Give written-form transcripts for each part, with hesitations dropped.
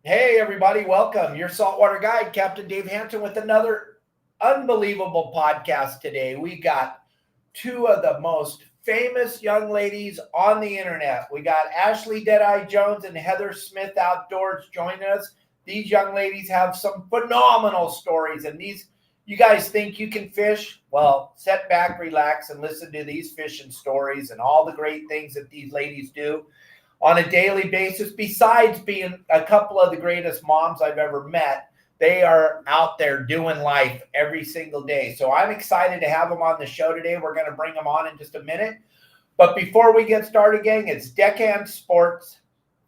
Hey, everybody, welcome. Your saltwater guide, Captain Dave Hansen, with another unbelievable podcast today. We got two of the most famous young ladies on the internet. We got Ashley Deadeye Jones and Heather Smith Outdoors joining us. These young ladies have some phenomenal stories, and you guys think you can fish? Well, sit back, relax, and listen to these fishing stories and all the great things that these ladies do on a daily basis. Besides being a couple of the greatest moms I've ever met, they are out there doing life every single day. So I'm excited to have them on the show today. We're going to bring them on in just a minute. But before we get started, gang, it's Deckhand Sports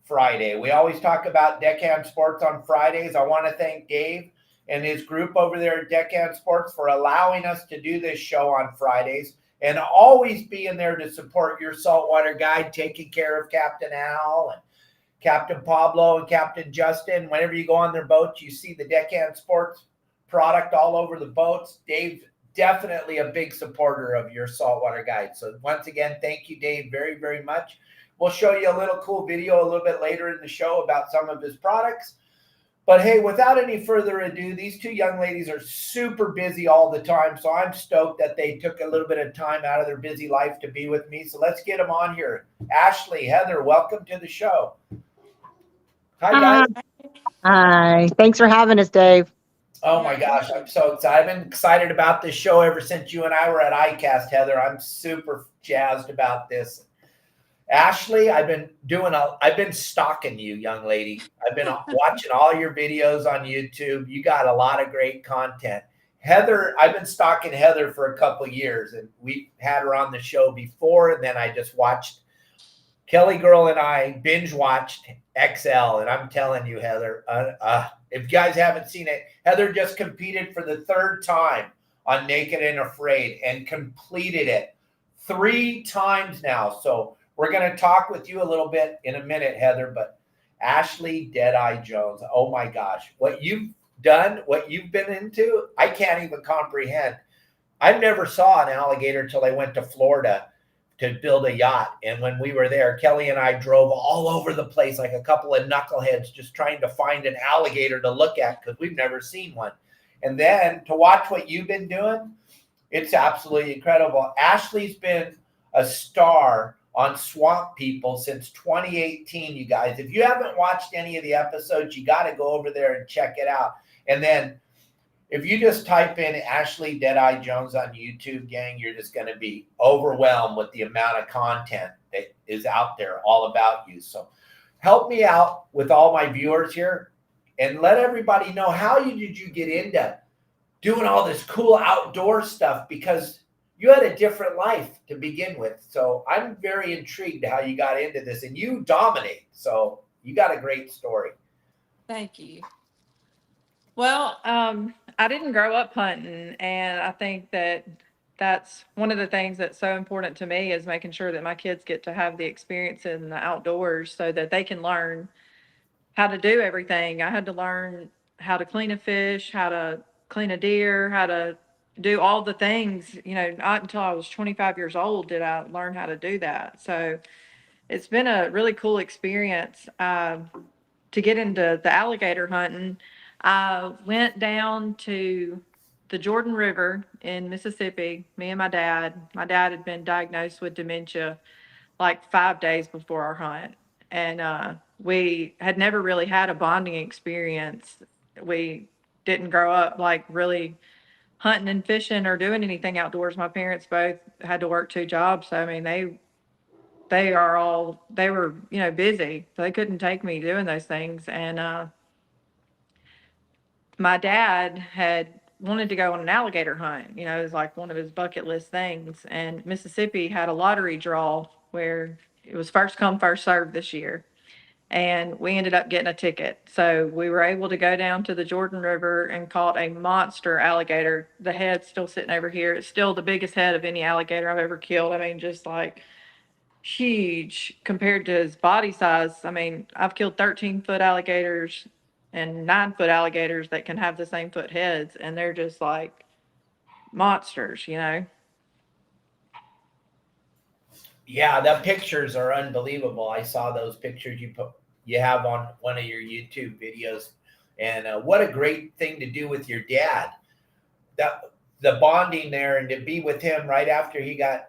Friday. We always talk about Deckhand Sports on Fridays. I want to thank Dave and his group over there at Deckhand Sports for allowing us to do this show on Fridays, and always being there to support your saltwater guide, taking care of Captain Al and Captain Pablo and Captain Justin. Whenever you go on their boats, you see the Deckhand Sports product all over the boats. Dave, definitely a big supporter of your saltwater guide. So once again, thank you, Dave, very, very much. We'll show you a little cool video a little bit later in the show about some of his products. But hey, without any further ado, these two young ladies are super busy all the time. So I'm stoked that they took a little bit of time out of their busy life to be with me. So let's get them on here. Ashley, Heather, welcome to the show. Hi, guys. Hi. Thanks for having us, Dave. Oh my gosh, I'm so excited. I've been excited about this show ever since you and I were at ICAST, Heather. I'm super jazzed about this. Ashley, I've been stalking you, young lady. I've been watching all your videos on YouTube. You got a lot of great content. Heather, I've been stalking Heather for a couple of years, and we had her on the show before, and then I just watched Kelly Girl and I binge watched XL, and I'm telling you, Heather, if you guys haven't seen it, Heather just competed for the third time on Naked and Afraid and completed it 3 times now. So we're going to talk with you a little bit in a minute, Heather, but Ashley Deadeye Jones, oh my gosh, what you've done, what you've been into, I can't even comprehend. I never saw an alligator till I went to Florida to build a yacht. And when we were there, Kelly and I drove all over the place like a couple of knuckleheads just trying to find an alligator to look at because we've never seen one. And then to watch what you've been doing, it's absolutely incredible. Ashley's been a star on Swamp People since 2018, you guys. If you haven't watched any of the episodes, you got to go over there and check it out. And then if you just type in Ashley Deadeye Jones on YouTube, gang, you're just going to be overwhelmed with the amount of content that is out there all about you. So help me out with all my viewers here and let everybody know did you get into doing all this cool outdoor stuff, because you had a different life to begin with. So I'm very intrigued how you got into this, and you dominate. So you got a great story. Thank you. Well, I didn't grow up hunting, and I think that's one of the things that's so important to me is making sure that my kids get to have the experience in the outdoors so that they can learn how to do everything. I had to learn how to clean a fish, how to clean a deer, how to do all the things, not until I was 25 years old did I learn how to do that. So it's been a really cool experience to get into the alligator hunting. I went down to the Jordan River in Mississippi, me and my dad. My dad had been diagnosed with dementia like 5 days before our hunt. And we had never really had a bonding experience. We didn't grow up like really hunting and fishing or doing anything outdoors. My parents both had to work 2 jobs. So, I mean, they were, busy. So they couldn't take me doing those things. And my dad had wanted to go on an alligator hunt. It was like one of his bucket list things. And Mississippi had a lottery draw where it was first come, first served this year. And we ended up getting a ticket. So we were able to go down to the Jordan River and caught a monster alligator. The head's still sitting over here. It's still the biggest head of any alligator I've ever killed. I mean, just like huge compared to his body size. I mean, I've killed 13-foot alligators and 9-foot alligators that can have the same foot heads, and they're just like monsters. Yeah, the pictures are unbelievable. I saw those pictures you have on one of your YouTube videos. And what a great thing to do with your dad. The bonding there, and to be with him right after he got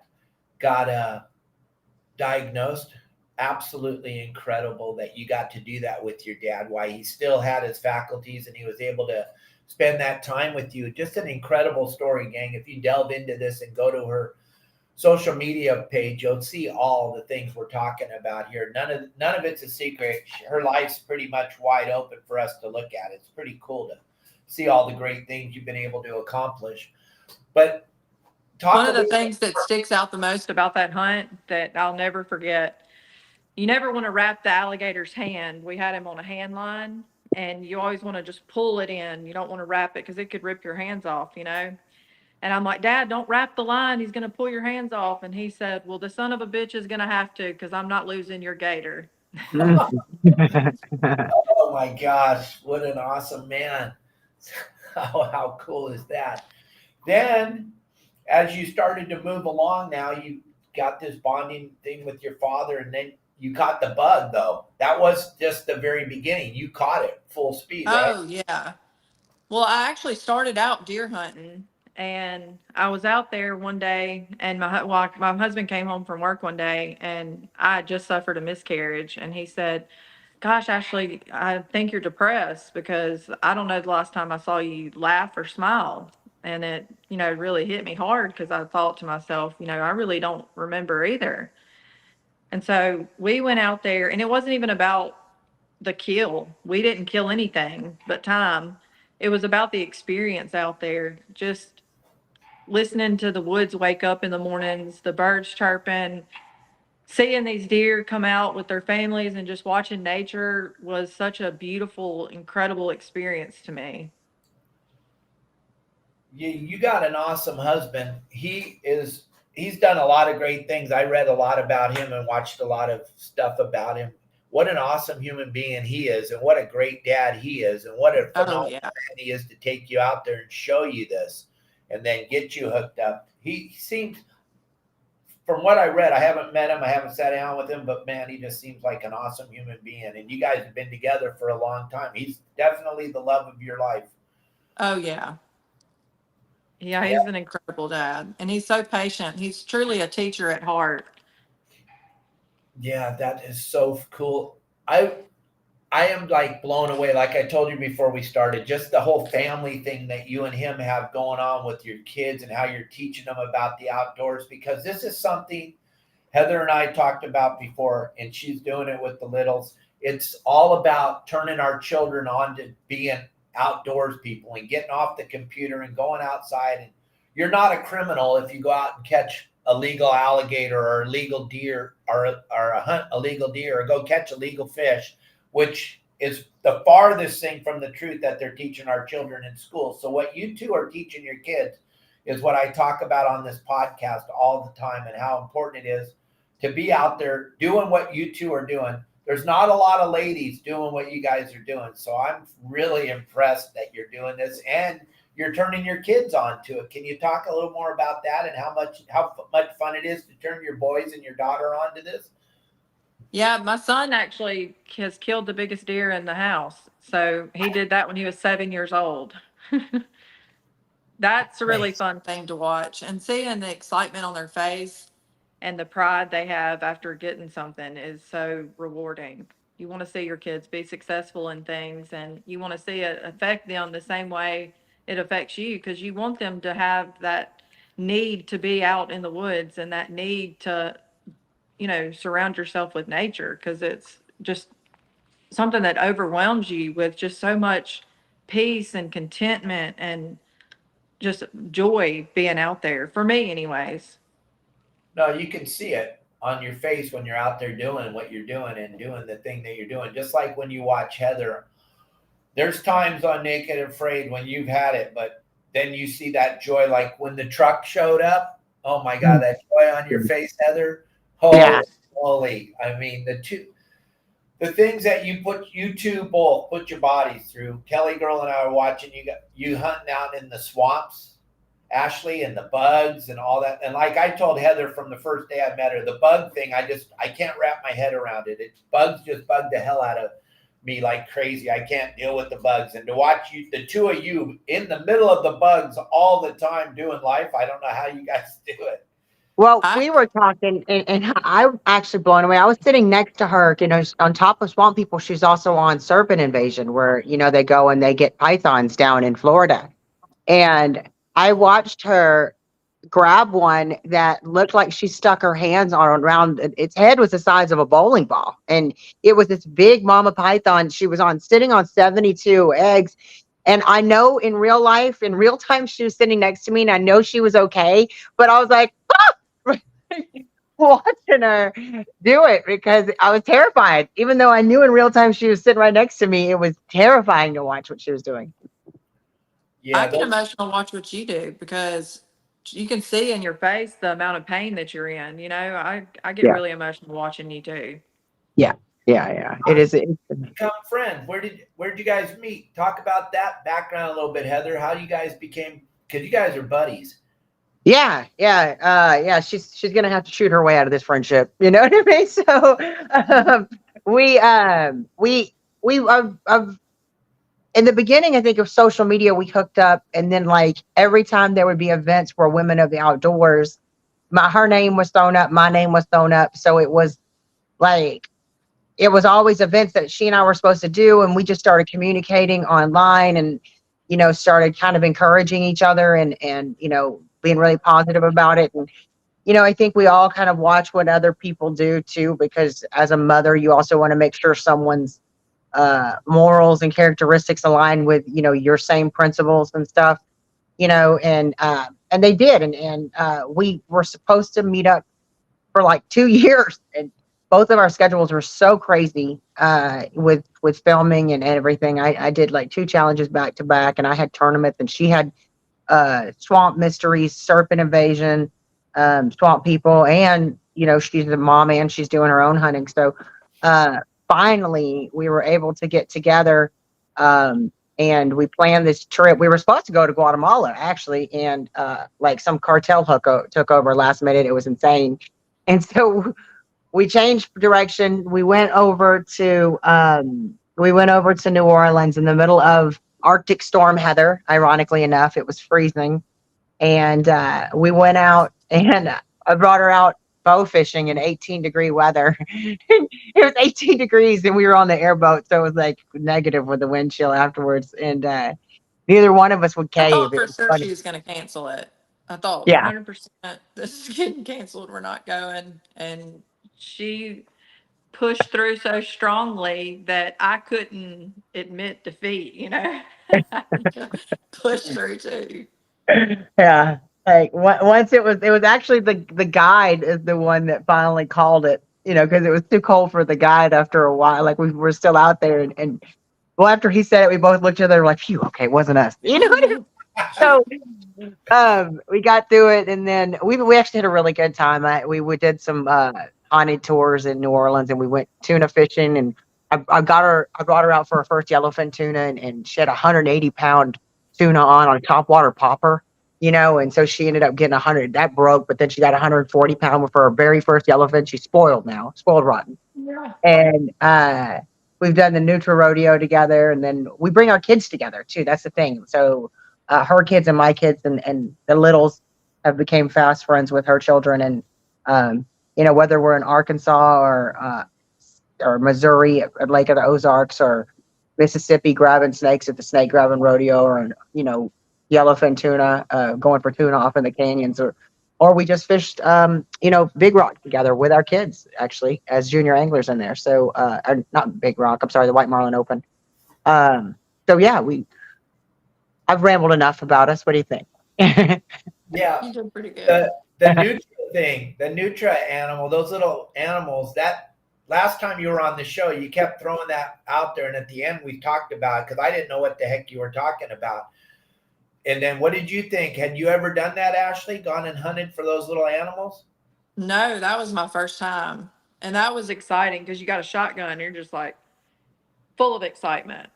diagnosed. Absolutely incredible that you got to do that with your dad. Why he still had his faculties and he was able to spend that time with you. Just an incredible story, gang. If you delve into this and go to her social media page, you'll see all the things we're talking about here. None of it's a secret. Her life's pretty much wide open for us to look at. It's pretty cool to see all the great things you've been able to accomplish. But one of the things that sticks out the most about that hunt that I'll never forget, you never want to wrap the alligator's hand. We had him on a hand line, and you always want to just pull it in. You don't want to wrap it because it could rip your hands off, you know? And I'm like, Dad, don't wrap the line. He's going to pull your hands off. And he said, well, the son of a bitch is going to have to, because I'm not losing your gator. Oh my gosh, what an awesome man. How cool is that? Then as you started to move along, now you got this bonding thing with your father, and then you caught the bug, though. That was just the very beginning. You caught it full speed, right? Oh, yeah. Well, I actually started out deer hunting, and I was out there one day, and my husband came home from work one day, and I had just suffered a miscarriage, and he said, gosh, Ashley, I think you're depressed because I don't know the last time I saw you laugh or smile. And it, really hit me hard because I thought to myself, I really don't remember either. And so we went out there, and it wasn't even about the kill. We didn't kill anything but time. It was about the experience out there, just listening to the woods wake up in the mornings, the birds chirping, seeing these deer come out with their families, and just watching nature was such a beautiful, incredible experience to me. You got an awesome husband. He's done a lot of great things. I read a lot about him and watched a lot of stuff about him. What an awesome human being he is, and what a great dad he is, and what a phenomenal man he is to take you out there and show you this and then get you hooked up. He seems, from what I read, I haven't met him, I haven't sat down with him, but man, he just seems like an awesome human being. And you guys have been together for a long time. He's definitely the love of your life. Oh, yeah. Yeah, he's an incredible dad, and he's so patient. He's truly a teacher at heart. Yeah, that is so cool. I am like blown away. Like I told you before we started, just the whole family thing that you and him have going on with your kids and how you're teaching them about the outdoors, because this is something Heather and I talked about before, and she's doing it with the littles. It's all about turning our children on to being outdoors people and getting off the computer and going outside. And you're not a criminal if you go out and catch a legal alligator or illegal deer or hunt illegal deer or go catch illegal fish, which is the farthest thing from the truth that they're teaching our children in school. So what you two are teaching your kids is what I talk about on this podcast all the time, and how important it is to be out there doing what you two are doing. There's not a lot of ladies doing what you guys are doing. So I'm really impressed that you're doing this and you're turning your kids on to it. Can you talk a little more about that and how much fun it is to turn your boys and your daughter on to this? Yeah, my son actually has killed the biggest deer in the house. So he did that when he was 7 years old. That's a really fun thing to watch, and seeing the excitement on their face and the pride they have after getting something is so rewarding. You want to see your kids be successful in things, and you want to see it affect them the same way it affects you, because you want them to have that need to be out in the woods and that need to, surround yourself with nature, because it's just something that overwhelms you with just so much peace and contentment and just joy being out there, for me anyways. No, you can see it on your face when you're out there doing what you're doing and doing the thing that you're doing. Just like when you watch Heather, there's times on Naked and Afraid when you've had it, but then you see that joy, like when the truck showed up. Oh my God, that joy on your face, Heather. Holy. I mean, the things that you two both put your bodies through. Kelly girl and I were watching you hunting out in the swamps. Ashley, and the bugs and all that. And like I told Heather from the first day I met her, the bug thing, I can't wrap my head around it. Bugs just bug the hell out of me like crazy. I can't deal with the bugs. And to watch you, the two of you in the middle of the bugs all the time doing life, I don't know how you guys do it. Well, I we were talking, and I'm actually blown away. I was sitting next to her, on top of Swamp People. She's also on Serpent Invasion, where, they go and they get pythons down in Florida. And I watched her grab one that looked like she stuck her hands on around its head was the size of a bowling ball. And it was this big mama python. She was sitting on 72 eggs. And I know in real life, in real time, she was sitting next to me and I know she was okay. But I was like, watching her do it because I was terrified. Even though I knew in real time she was sitting right next to me, it was terrifying to watch what she was doing. I get emotional watch what you do because you can see in your face the amount of pain that you're in. I get really emotional watching you too. Yeah. It is. Become friends. Where did you guys meet? Talk about that background a little bit, Heather. How you guys became? Because you guys are buddies. Yeah. She's gonna have to shoot her way out of this friendship. You know what I mean? So in the beginning, I think of social media, we hooked up, and then like every time there would be events where women of the outdoors, her name was thrown up, my name was thrown up. So it was always events that she and I were supposed to do, and we just started communicating online, and started kind of encouraging each other, and being really positive about it. And I think we all kind of watch what other people do too, because as a mother, you also want to make sure someone's morals and characteristics align with your same principles and stuff, and they did, and we were supposed to meet up for like 2 years, and both of our schedules were so crazy with filming and everything. I did like 2 challenges back to back, and I had tournaments, and she had Swamp Mysteries, Serpent Invasion, Swamp People, and she's a mom and she's doing her own hunting. So finally we were able to get together, and we planned this trip. We were supposed to go to Guatemala actually, and like some cartel took over last minute. It was insane. And so we changed direction. We went over to New Orleans in the middle of Arctic storm Heather. Ironically enough, it was freezing, and we went out, and I brought her out bow fishing in 18-degree weather. It was 18 degrees, and we were on the airboat, so it was like negative with the wind chill afterwards, and neither one of us would I cave. thought for sure she was going to cancel it. I thought Yeah. 100% this is getting canceled. We're not going. And she pushed through so strongly that I couldn't admit defeat, push through too. Yeah. Like once it was actually the guide is the one that finally called it, because it was too cold for the guide after a while. Like we were still out there, and well, after he said it, we both looked at each other like, phew, okay, it wasn't us. So we got through it, and then we actually had a really good time. We did some haunted tours in New Orleans, and we went tuna fishing, and I brought her out for her first yellowfin tuna, and she had 180-pound tuna on a topwater popper, and so she ended up getting 100. That broke, but then she got 140-pound for her very first yellowfin. She's spoiled rotten. Yeah. And we've done the Nutria rodeo together, and then we bring our kids together too. That's the thing. So her kids and my kids and the littles have became fast friends with her children, and whether we're in Arkansas or Missouri at Lake of the Ozarks, or Mississippi grabbing snakes at the snake grabbing rodeo, or yellowfin tuna, going for tuna off in the canyons, or we just fished Big Rock together with our kids, actually, as junior anglers in there. So not Big Rock, I'm sorry, the White Marlin Open. So yeah, I've rambled enough about us. What do you think? Yeah, you did pretty good. The Nutria thing, the Nutria animal, those little animals, that last time you were on the show, you kept throwing that out there, and at the end we talked about it because I didn't know what the heck you were talking about. And then what did you think? Had you ever done that, Ashley? Gone and hunted for those little animals? No, that was my first time. And that was exciting because you got a shotgun and you're just like full of excitement.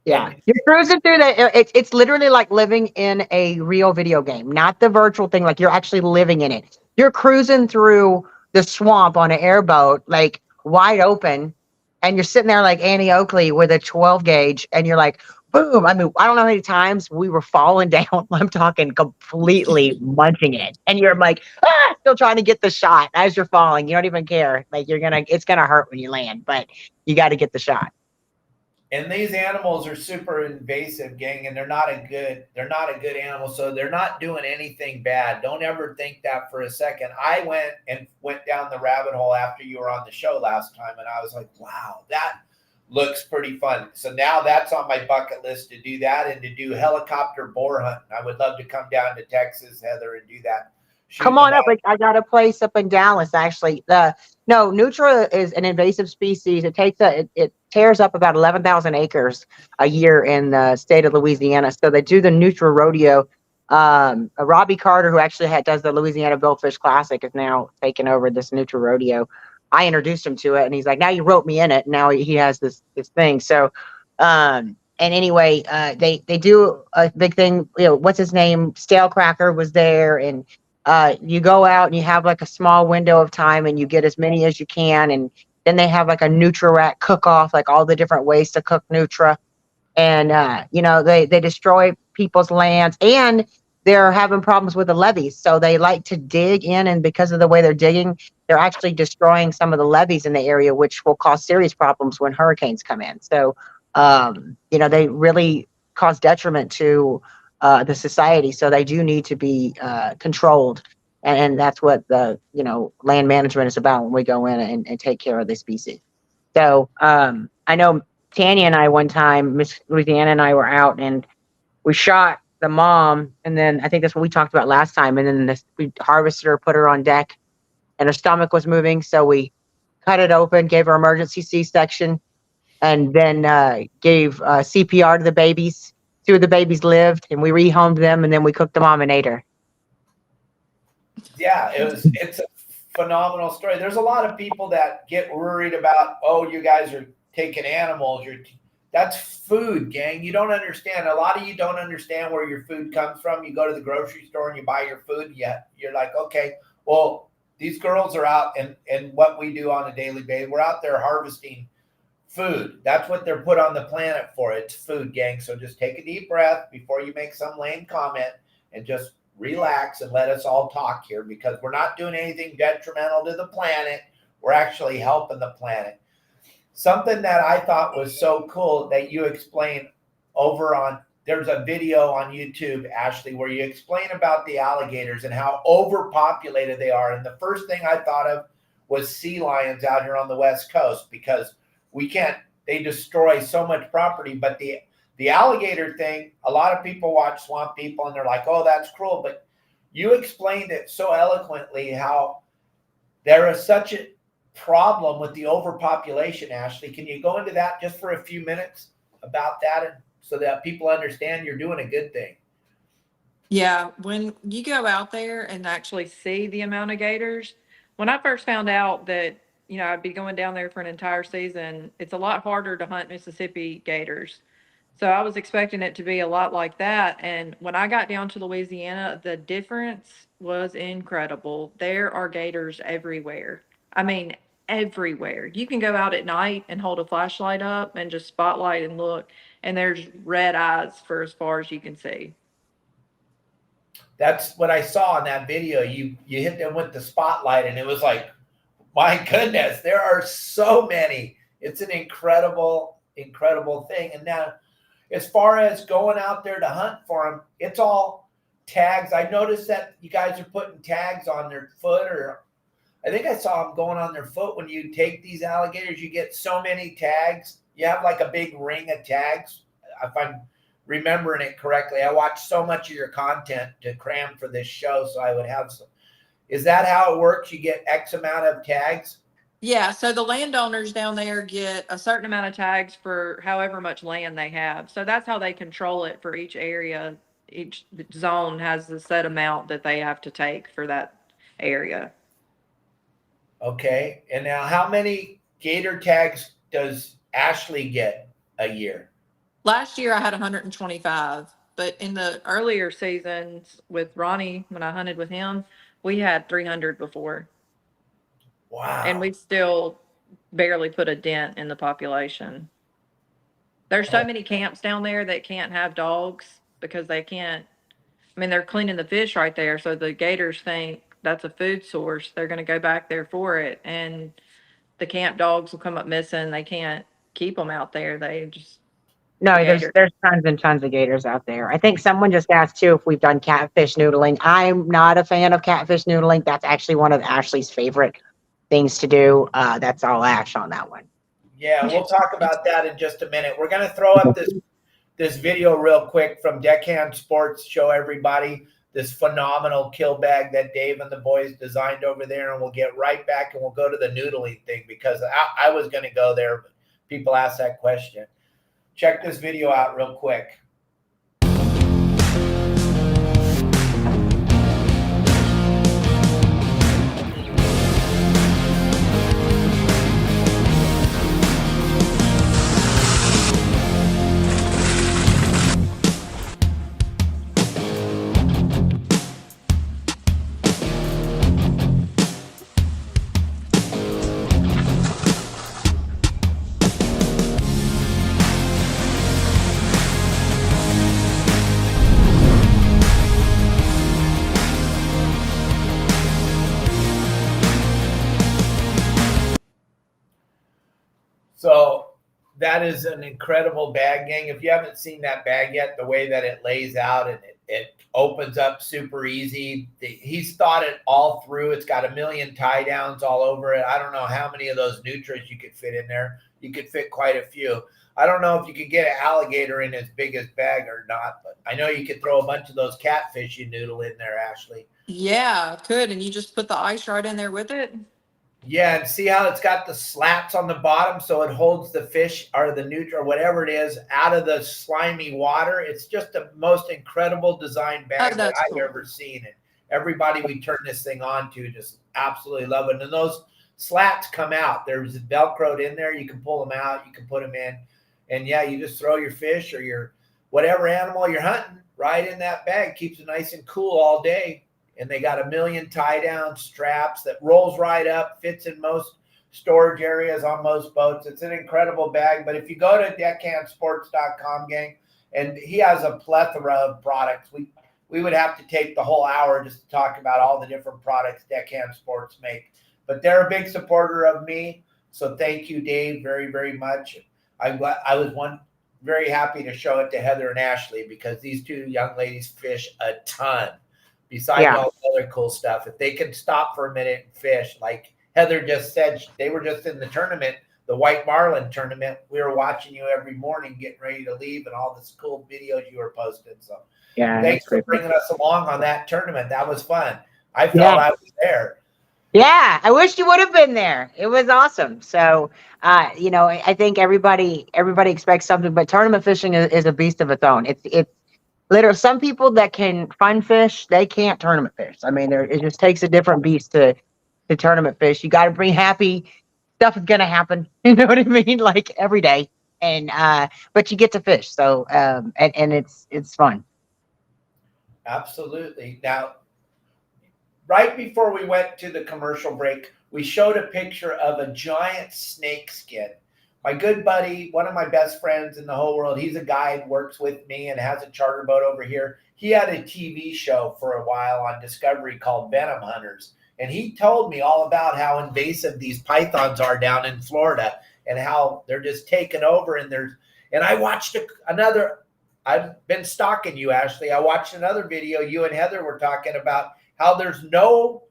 Yeah, And you're cruising through it's literally like living in a real video game, not the virtual thing. Like, you're actually living in it. You're cruising through the swamp on an airboat, like wide open, and you're sitting there like Annie Oakley with a 12 gauge, and you're like, boom. I mean, I don't know how many times we were falling down. I'm talking completely munching it, and you're like, still trying to get the shot as you're falling. You don't even care. Like, it's gonna hurt when you land, but you got to get the shot. and these animals are super invasive, gang, and they're not a good animal. So they're not doing anything bad. Don't ever think that for a second. I went down the rabbit hole after you were on the show last time, and I was like, wow, that looks pretty fun. So now that's on my bucket list, to do that and to do helicopter boar hunting. I would love to come down to Texas, Heather, and do that. Come on up. Like, I got a place up in Dallas, actually. No, Nutria is an invasive species. It tears up about 11,000 acres a year in the state of Louisiana. So they do the Nutria rodeo. Robbie Carter, who actually does the Louisiana Billfish Classic, is now taking over this Nutria rodeo. I introduced him to it, and he's like, now you wrote me in it. Now he has this thing. So, and anyway, they do a big thing. What's his name? Stale Cracker was there, and you go out and you have like a small window of time, and you get as many as you can. And then they have like a Nutria cook off, like all the different ways to cook Nutria. And, they destroy people's lands, and they're having problems with the levees. So they like to dig in. And because of the way they're digging, they're actually destroying some of the levees in the area, which will cause serious problems when hurricanes come in. So, they really cause detriment to the society. So they do need to be controlled. And that's what the, land management is about when we go in and take care of the species. So I know Tanya and I, one time, Miss Louisiana and I were out, and we shot the mom. And then I think that's what we talked about last time. And then we harvested her, put her on deck, and her stomach was moving. So we cut it open, gave her emergency C-section, and then gave CPR to the babies. Two of the babies lived, and we rehomed them, and then we cooked the mom and ate her. Yeah, it's a phenomenal story. There's a lot of people that get worried about, oh, you guys are taking animals. That's food, gang. You don't understand. A lot of you don't understand where your food comes from. You go to the grocery store and you buy your food. You're like, okay, well, these girls are out, and what we do on a daily basis, we're out there harvesting food. That's what they're put on the planet for. It's food, gang. So just take a deep breath before you make some lame comment, and just relax and let us all talk here, because we're not doing anything detrimental to the planet. We're actually helping the planet. Something that I thought was so cool that you explain there's a video on YouTube, Ashley, where you explain about the alligators and how overpopulated they are. And the first thing I thought of was sea lions out here on the West Coast, because they destroy so much property. But the alligator thing, a lot of people watch Swamp People and they're like, oh, that's cruel. But you explained it so eloquently, how there is such a problem with the overpopulation. Ashley, can you go into that just for a few minutes about that, and so that people understand you're doing a good thing? Yeah, when you go out there and actually see the amount of gators, when I first found out that, I'd be going down there for an entire season, it's a lot harder to hunt Mississippi gators. So I was expecting it to be a lot like that. And when I got down to Louisiana, the difference was incredible. There are gators everywhere. I mean, everywhere. You can go out at night and hold a flashlight up and just spotlight and look, and there's red eyes for as far as you can see. That's what I saw in that video. You hit them with the spotlight, and it was like, my goodness, there are so many. It's an incredible thing. And now, as far as going out there to hunt for them, it's all tags. I noticed that you guys are putting tags on their foot, or I think I saw them going on their foot. When you take these alligators, you get so many tags. You have like a big ring of tags, if I'm remembering it correctly. I watched so much of your content to cram for this show, so I would have some. Is that how it works? You get X amount of tags? Yeah, so the landowners down there get a certain amount of tags for however much land they have. So that's how they control it for each area. Each zone has the set amount that they have to take for that area. Okay. And now, how many gator tags does Ashley get a year? Last year I had 125, but in the earlier seasons with Ronnie, when I hunted with him, we had 300 before, and Wow. we still barely put a dent in the population. There's so Oh, many camps down there that can't have dogs because they can't. I mean, they're cleaning the fish right there, so the gators think that's a food source. They're going to go back there for it, and the camp dogs will come up missing. They can't keep them out there. They just the No, there's gator. there's tons and tons of gators out there. I think someone just asked too if we've done catfish noodling. I'm not a fan of catfish noodling. That's actually one of Ashley's favorite things to do. That's all Ash on that one. yeah, we'll talk about that in just a minute. We're going to throw up this video real quick from Deckhand Sports. Show everybody this phenomenal kill bag that Dave and the boys designed over there, and we'll get right back and we'll go to the noodling thing because I was going to go there, but people asked that question. Check this video out real quick. So that is an incredible bag, gang. If you haven't seen that bag yet, the way that it lays out and it opens up super easy. He's thought it all through. It's got a million tie downs all over it. I don't know how many of those Nutrias you could fit in there. You could fit quite a few. I don't know if you could get an alligator in as big as bag or not, but I know you could throw a bunch of those catfish you noodle in there, Ashley. Yeah, could, and you just put the ice right in there with it. Yeah, and see how it's got the slats on the bottom so it holds the fish or the nutria or whatever it is out of the slimy water. It's just the most incredible design bag that That's I've cool. ever seen. And everybody we turn this thing on to just absolutely love it. And those slats come out. There's Velcroed in there. You can pull them out. You can put them in. And yeah, you just throw your fish or your whatever animal you're hunting right in that bag. Keeps it nice and cool all day. And they got a million tie down straps that rolls right up, fits in most storage areas on most boats. It's an incredible bag. But if you go to deckhandsports.com, gang, and he has a plethora of products. We would have to take the whole hour just to talk about all the different products Deckhand Sports make. But they're a big supporter of me. So thank you, Dave, very, very much. I was very happy to show it to Heather and Ashley because these two young ladies fish a ton. Besides all the other cool stuff, if they can stop for a minute and fish, like Heather just said, they were just in the tournament, the White Marlin tournament. We were watching you every morning, getting ready to leave, and all this cool videos you were posting. So, Yeah, thanks for bringing us along on that tournament. That was fun. I felt I was there. Yeah, I wish you would have been there. It was awesome. So, I think everybody expects something, but tournament fishing is a beast of its own. It's literally some people that can fun fish, they can't tournament fish. I mean, it just takes a different beast to tournament fish. You got to bring happy stuff is going to happen. You know what I mean? Like every day. And, but you get to fish. So, and it's fun. Absolutely. Now, right before we went to the commercial break, we showed a picture of a giant snake skin. My good buddy, one of my best friends in the whole world, he's a guide, works with me and has a charter boat over here. He had a TV show for a while on Discovery called Venom Hunters. And he told me all about how invasive these pythons are down in Florida and how they're just taking over. And I watched I've been stalking you, Ashley. I watched another video you and Heather were talking about how there's no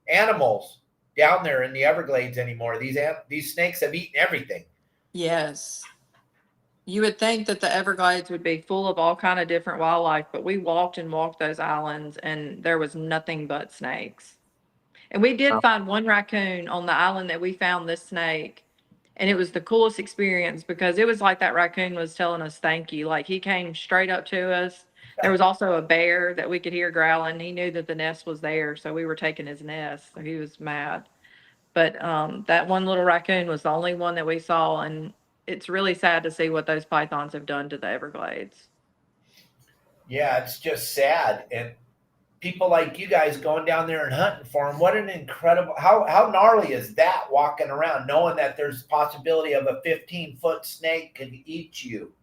animals down there in the Everglades anymore. These snakes have eaten everything. Yes. You would think that the Everglades would be full of all kind of different wildlife, but we walked those islands and there was nothing but snakes. And we did find one raccoon on the island that we found this snake. And it was the coolest experience because it was like that raccoon was telling us thank you. Like he came straight up to us. There was also a bear that we could hear growling. He knew that the nest was there, so we were taking his nest. So he was mad. But that one little raccoon was the only one that we saw, and it's really sad to see what those pythons have done to the Everglades. Yeah, it's just sad. And people like you guys going down there and hunting for them. What an incredible, how gnarly is that, walking around knowing that there's possibility of a 15-foot snake could eat you?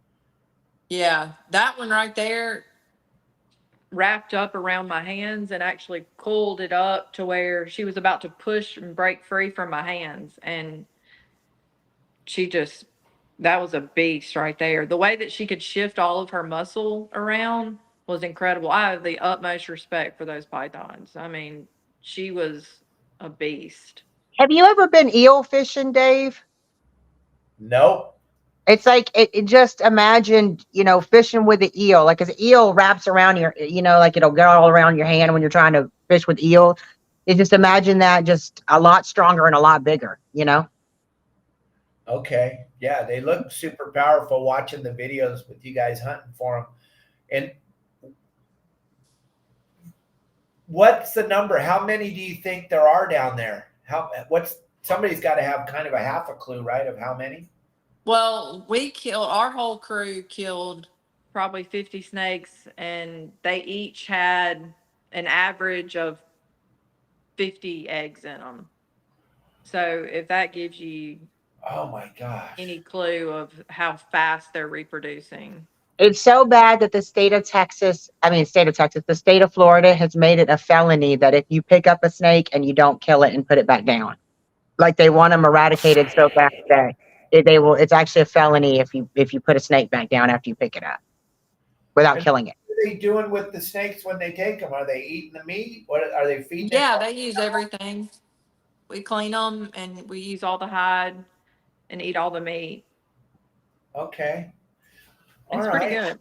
Yeah, that one right there wrapped up around my hands and actually coiled it up to where she was about to push and break free from my hands. And she just, that was a beast right there. The way that she could shift all of her muscle around was incredible. I have the utmost respect for those pythons. I mean, she was a beast. Have you ever been eel fishing, Dave? Nope. It's like it just imagine, fishing with the eel. Like, as an eel wraps around your, like it'll get all around your hand when you're trying to fish with eel. You just imagine that, just a lot stronger and a lot bigger. Okay. Yeah, they look super powerful watching the videos with you guys hunting for them. And what's the number? How many do you think there are down there? Somebody's got to have kind of a half a clue, right, of how many? Well, our whole crew killed probably 50 snakes, and they each had an average of 50 eggs in them. So if that gives you Oh my gosh. any clue of how fast they're reproducing. It's so bad that the state of the state of Florida has made it a felony that if you pick up a snake and you don't kill it and put it back down, like they want them eradicated so bad that it's actually a felony if you put a snake back down after you pick it up without killing it. What are they doing with the snakes when they take them? Are they eating the meat? What are they feeding? Yeah, they use everything. We clean them and we use all the hide and eat all the meat. Okay. All It's right. pretty good.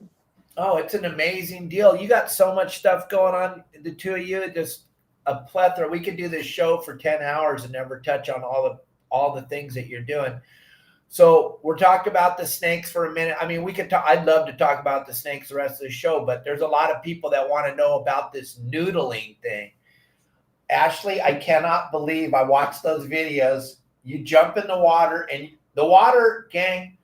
Oh, it's an amazing deal. You got so much stuff going on, the two of you, just a plethora. We could do this show for 10 hours and never touch on all the things that you're doing. So we're talking about the snakes for a minute. I mean, I'd love to talk about the snakes the rest of the show, but there's a lot of people that want to know about this noodling thing. Ashley, I cannot believe I watched those videos. You jump in the water, and the water, gang,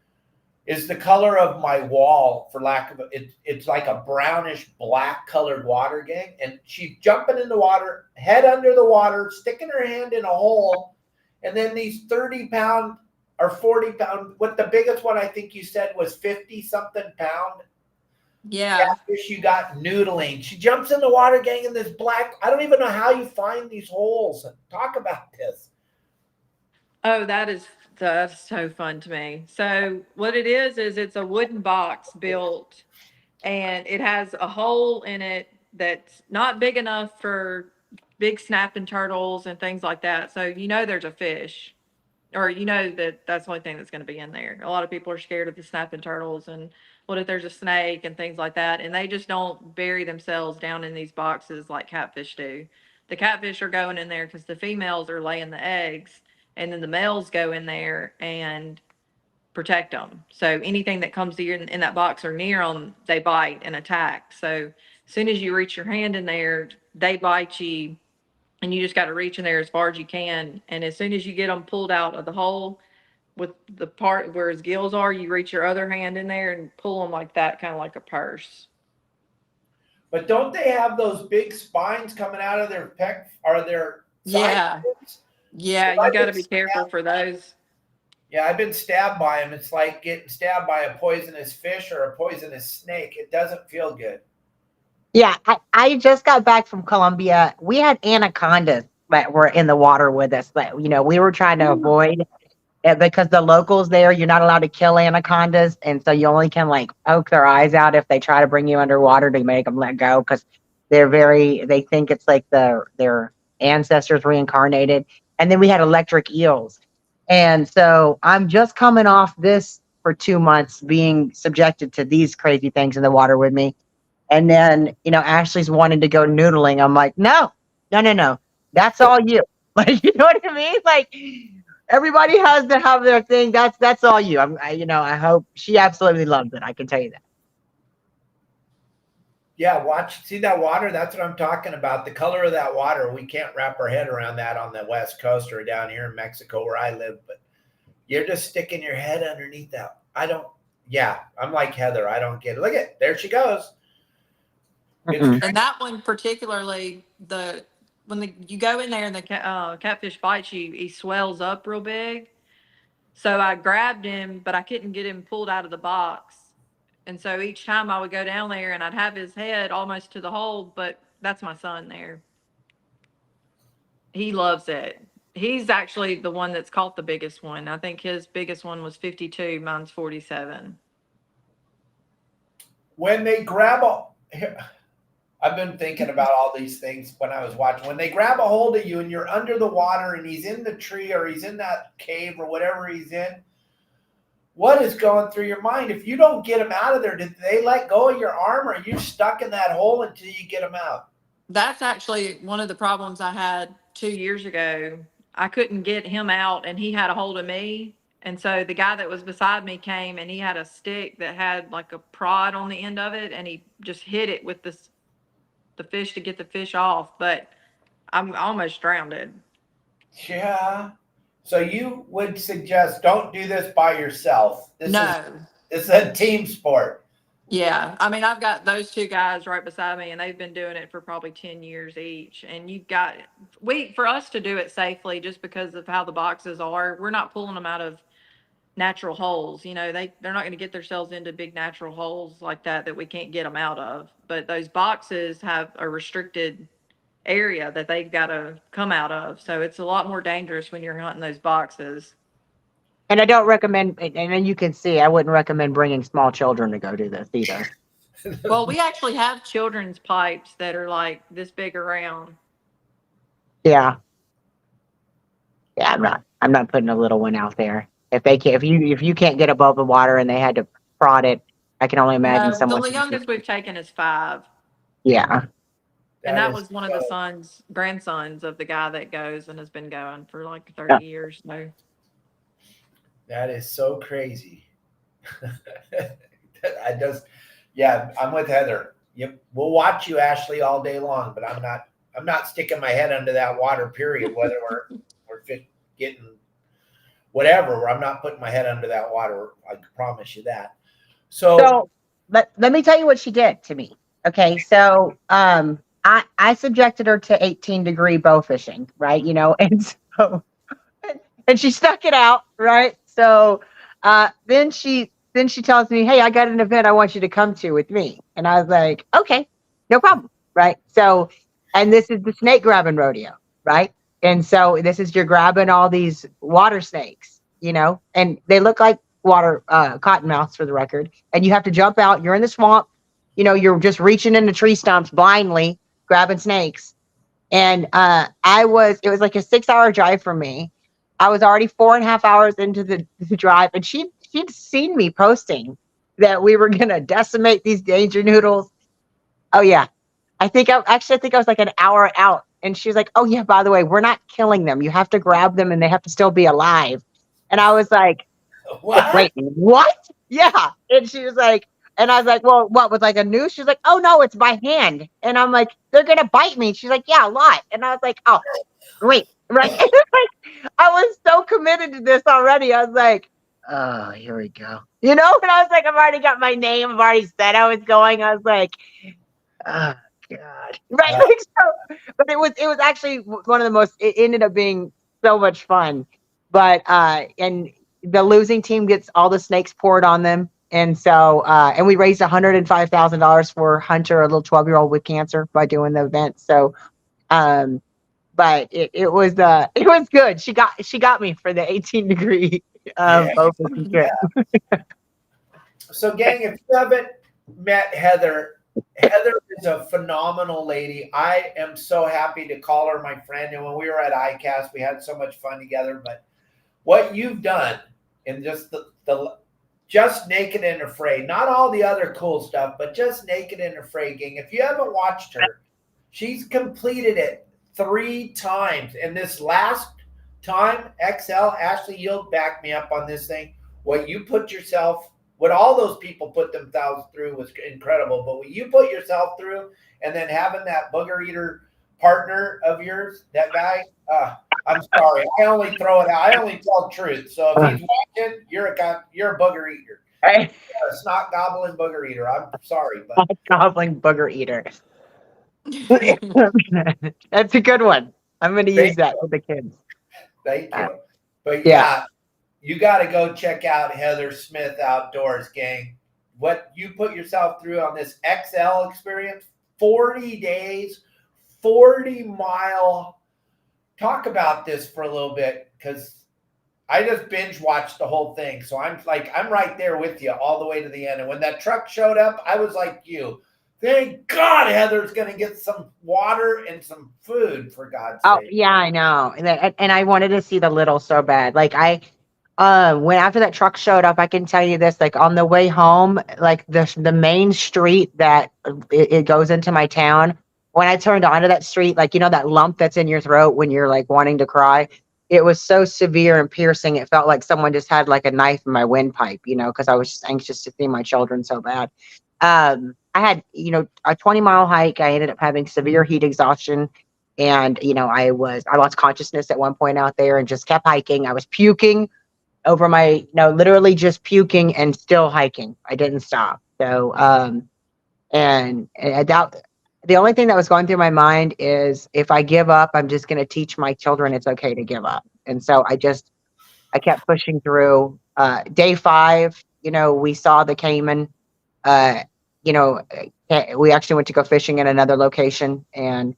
is the color of my wall, for lack of it's like a brownish black colored water, gang. And she's jumping in the water, head under the water, sticking her hand in a hole. And then these 30-pound or 40-pound, what the biggest one I think you said was 50-something pound. Yeah. Catfish you got noodling. She jumps in the water, gang, in this black. I don't even know how you find these holes. Talk about this. Oh, that's so fun to me. So what it is it's a wooden box built, and it has a hole in it that's not big enough for big snapping turtles and things like that. So there's a fish, or that's the only thing that's going to be in there. A lot of people are scared of the snapping turtles, and what if there's a snake and things like that, and they just don't bury themselves down in these boxes like catfish do. The catfish are going in there because the females are laying the eggs, and then the males go in there and protect them. So anything that comes to you in that box or near them, they bite and attack. So as soon as you reach your hand in there, they bite you, and you just got to reach in there as far as you can. And as soon as you get them pulled out of the hole with the part where his gills are, you reach your other hand in there and pull them like that, kind of like a purse. But don't they have those big spines coming out of their pec or their Yeah. sides? Yeah, So you got to be careful for those. Yeah, I've been stabbed by them. It's like getting stabbed by a poisonous fish or a poisonous snake. It doesn't feel good. Yeah, I just got back from Colombia. We had anacondas that were in the water with us, but we were trying to avoid it because the locals there, you're not allowed to kill anacondas, and so you only can like poke their eyes out if they try to bring you underwater to make them let go, because they think it's like their ancestors reincarnated. And then we had electric eels, and so I'm just coming off this for 2 months being subjected to these crazy things in the water with me. And then, Ashley's wanted to go noodling. I'm like, no. That's all you. Like, you know what I mean? Like, everybody has to have their thing. That's all you. I hope she absolutely loves it. I can tell you that. Yeah, see that water? That's what I'm talking about. The color of that water. We can't wrap our head around that on the West Coast or down here in Mexico where I live. But You're just sticking your head underneath that. I'm like Heather. I don't get it. Look at, there she goes. Mm-mm. And that one particularly, you go in there and the catfish bites you, he swells up real big. So I grabbed him, but I couldn't get him pulled out of the box. And so each time I would go down there and I'd have his head almost to the hole, but that's my son there. He loves it. He's actually the one that's caught the biggest one. I think his biggest one was 52, mine's 47. When they grab I've been thinking about all these things when I was watching. When they grab a hold of you and you're under the water and he's in the tree or he's in that cave or whatever he's in, what is going through your mind? If you don't get him out of there, did they let go of your arm, or are you stuck in that hole until you get him out? That's actually one of the problems I had 2 years ago. I couldn't get him out and he had a hold of me. And so the guy that was beside me came and he had a stick that had like a prod on the end of it, and he just hit it with the fish to get the fish off. But I'm almost drowned. Yeah. So you would suggest don't do this by yourself. No. This is a team sport. Yeah. I mean, I've got those two guys right beside me and they've been doing it for probably 10 years each. And for us to do it safely, just because of how the boxes are, we're not pulling them out of natural holes. You know, they're not going to get themselves into big natural holes like that we can't get them out of. But those boxes have a restricted area that they've got to come out of. So it's a lot more dangerous when you're hunting those boxes. And I don't recommend, and then you can see, I wouldn't recommend bringing small children to go do this either. Well, we actually have children's pipes that are like this big around. Yeah. Yeah, I'm not putting a little one out there. If you can't get above the water and they had to prod it, I can only imagine someone. The youngest we've taken is 5. Yeah. And that was one of the grandsons of the guy that goes and has been going for like 30 years. So. That is so crazy. I'm with Heather. Yep. We'll watch you, Ashley, all day long, but I'm not sticking my head under that water, period, whether we're getting whatever. I'm not putting my head under that water. I can promise you that. So let me tell you what she did to me. Okay. So, I subjected her to 18-degree bow fishing, right? You know, and she stuck it out, right? So then she tells me, hey, I got an event I want you to come to with me. And I was like, okay, no problem, right? So, and this is the snake grabbing rodeo, right? And so you're grabbing all these water snakes, you know, and they look like water cottonmouths, for the record. And you have to jump out. You're in the swamp. You know, you're just reaching into tree stumps blindly, grabbing snakes. And it was like a 6-hour drive for me. I was already 4.5 hours into the drive, and she'd seen me posting that we were going to decimate these danger noodles. Oh yeah. I think I was like an hour out, and she was like, oh yeah, by the way, we're not killing them. You have to grab them and they have to still be alive. And I was like, what? Wait, what? Yeah. And she was like, and I was like, well, what, with like a noose? She's like, oh no, it's by hand. And I'm like, they're going to bite me. She's like, yeah, a lot. And I was like, oh, wait, right. Like, I was so committed to this already. I was like, oh, here we go. You know, and I was like, I've already got my name. I've already said I was going. I was like, oh God. Right. Like, so, but it was actually one of the most, it ended up being so much fun. But, and the losing team gets all the snakes poured on them. And so, and we raised $105,000 for Hunter, a little 12-year-old with cancer, by doing the event. So, but it was good. She got me for the 18-degree bow fishing trip. So, gang, if you haven't met Heather is a phenomenal lady. I am so happy to call her my friend. And when we were at ICAST, we had so much fun together. But what you've done in just the Just Naked and Afraid, not all the other cool stuff, but Just Naked and Afraid, gang. If you haven't watched her, she's completed it 3 times. And this last time, XL, Ashley, you'll back me up on this thing. What all those people put themselves through was incredible. But what you put yourself through, and then having that booger eater partner of yours, that guy, I'm sorry. I only throw it out. I only tell truth. So if he's watching, you're a booger eater. You're a snot gobbling booger eater. I'm sorry, but Gobbling booger eater. That's a good one. I'm going to use that with the kids. Thank you. But Yeah. you got to go check out Heather Smith Outdoors, gang. What you put yourself through on this XL experience, 40 days, 40-mile. Talk about this for a little bit, because I just binge watched the whole thing. So I'm right there with you all the way to the end. And when that truck showed up, I was like you. Thank God Heather's going to get some water and some food, for God's sake. Oh, yeah, I know. And I wanted to see the little so bad. Like when after that truck showed up, I can tell you this, like on the way home, like the main street that it goes into my town, when I turned onto that street, like, you know, that lump that's in your throat when you're like wanting to cry, it was so severe and piercing. It felt like someone just had like a knife in my windpipe, you know, because I was just anxious to see my children so bad. I had, you know, a 20-mile hike. I ended up having severe heat exhaustion. And, you know, I lost consciousness at one point out there and just kept hiking. I was puking over my, literally just puking and still hiking. I didn't stop. So, and I doubt the only thing that was going through my mind is, if I give up, I'm just going to teach my children it's okay to give up. And so I kept pushing through. Day 5, you know, we saw the caiman. You know, we actually went to go fishing in another location, and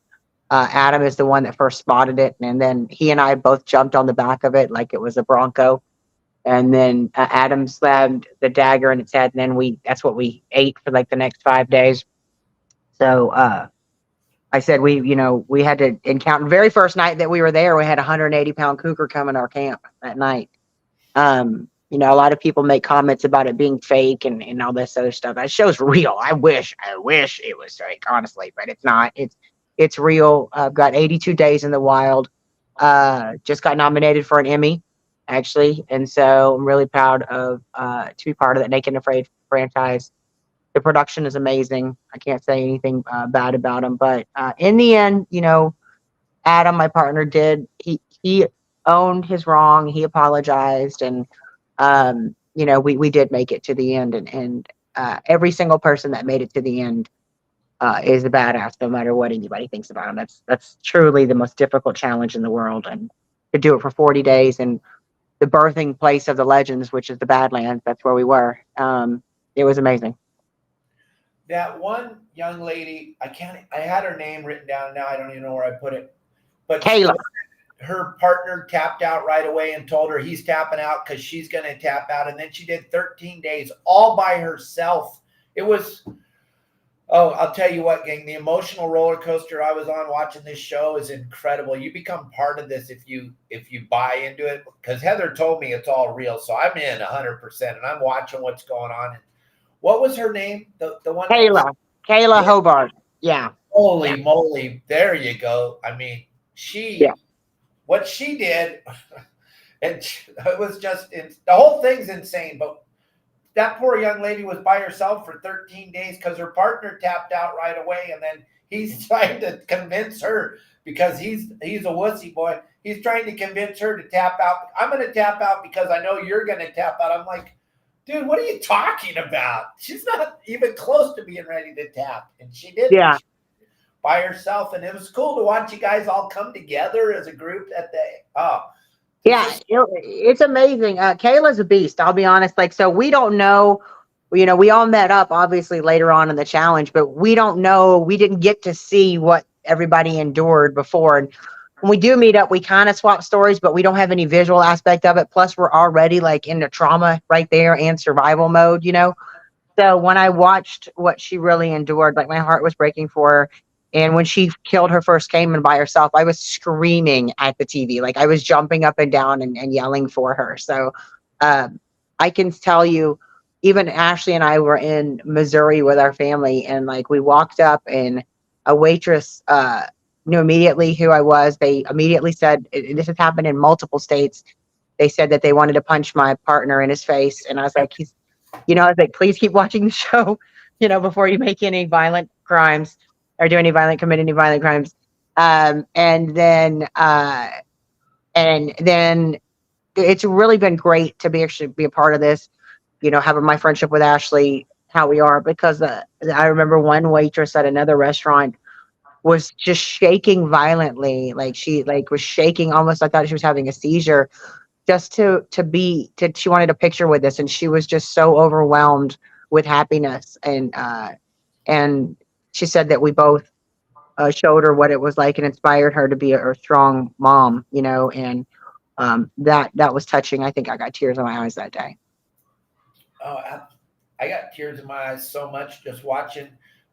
Adam is the one that first spotted it. And then he and I both jumped on the back of it like it was a Bronco. And then Adam slammed the dagger in its head. And then that's what we ate for like the next 5 days. So I said, we had to encounter, very first night that we were there, we had a 180-pound cougar come in our camp that night. You know, a lot of people make comments about it being fake and all this other stuff. That show's real. I wish it was fake, honestly, but it's not. It's real. I've got 82 days in the wild. Just got nominated for an Emmy, actually, and so I'm really proud of to be part of that Naked and Afraid franchise. The production is amazing. I can't say anything bad about them, but in the end, you know, Adam, my partner, he owned his wrong. He apologized, and you know, we did make it to the end, and every single person that made it to the end is a badass, no matter what anybody thinks about them. That's truly the most difficult challenge in the world, and to do it for 40 days and the birthing place of the legends, which is the Badlands. That's where we were. It was amazing. That one young lady, I had her name written down. Now I don't even know where I put it, but Kayla. Her partner tapped out right away and told her he's tapping out because she's going to tap out. And then she did 13 days all by herself. It was, I'll tell you what, gang, the emotional roller coaster I was on watching this show is incredible. You become part of this if you buy into it, because Heather told me it's all real. So I'm in 100%, and I'm watching what's going on. And what was her name? The one? Kayla Hobart. Yeah. Holy moly. There you go. I mean, what she did, and it was just, the whole thing's insane. But that poor young lady was by herself for 13 days because her partner tapped out right away. And then he's trying to convince her, because he's a wussy boy. He's trying to convince her to tap out. I'm going to tap out because I know you're going to tap out. I'm like, dude, what are you talking about? She's not even close to being ready to tap. And she did. Yeah. By herself, and it was cool to watch you guys all come together as a group at the it's amazing. Kayla's a beast, I'll be honest. Like, so we don't know, you know, we all met up obviously later on in the challenge, but we didn't get to see what everybody endured before. And when we do meet up, we kind of swap stories, but we don't have any visual aspect of it. Plus we're already like into trauma right there and survival mode, you know. So when I watched what she really endured, like, my heart was breaking for her. And when she killed her first caiman by herself, I was screaming at the TV. Like, I was jumping up and down and yelling for her. So I can tell you, even Ashley and I were in Missouri with our family, and like, we walked up and a waitress knew immediately who I was. They immediately said, this has happened in multiple states. They said that they wanted to punch my partner in his face. And I was like, please keep watching the show, you know, before you make any violent crimes or commit any violent crimes. And then And then it's really been great to actually be a part of this, having my friendship with Ashley, how we are, because I remember one waitress at another restaurant was just shaking violently. Like she was shaking almost. I thought she was having a seizure just she wanted a picture with us. And she was just so overwhelmed with happiness. And she said that we both showed her what it was like and inspired her to be a strong mom, and that was touching. I think I got tears in my eyes that day. Oh, I got tears in my eyes so much just watching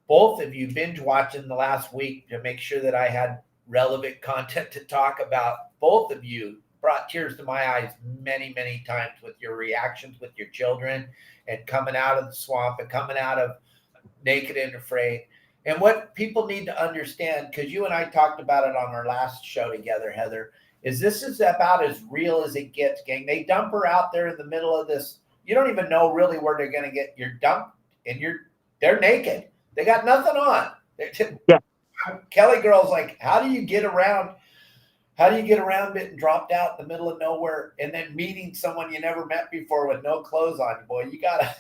both of you binge watching the last week to make sure that I had relevant content to talk about. Both of you brought tears to my eyes many, many times with your reactions with your children and coming out of the swamp and coming out of Naked and Afraid. And what people need to understand, because you and I talked about it on our last show together, Heather, is this is about as real as it gets, gang. They dump her out there in the middle of this. You don't even know really where they're going to get your dump, and they're naked. They got nothing on. Yeah. Kelly girl's like, how do you get around? How do you get around it and dropped out in the middle of nowhere and then meeting someone you never met before with no clothes on? Boy, you gotta.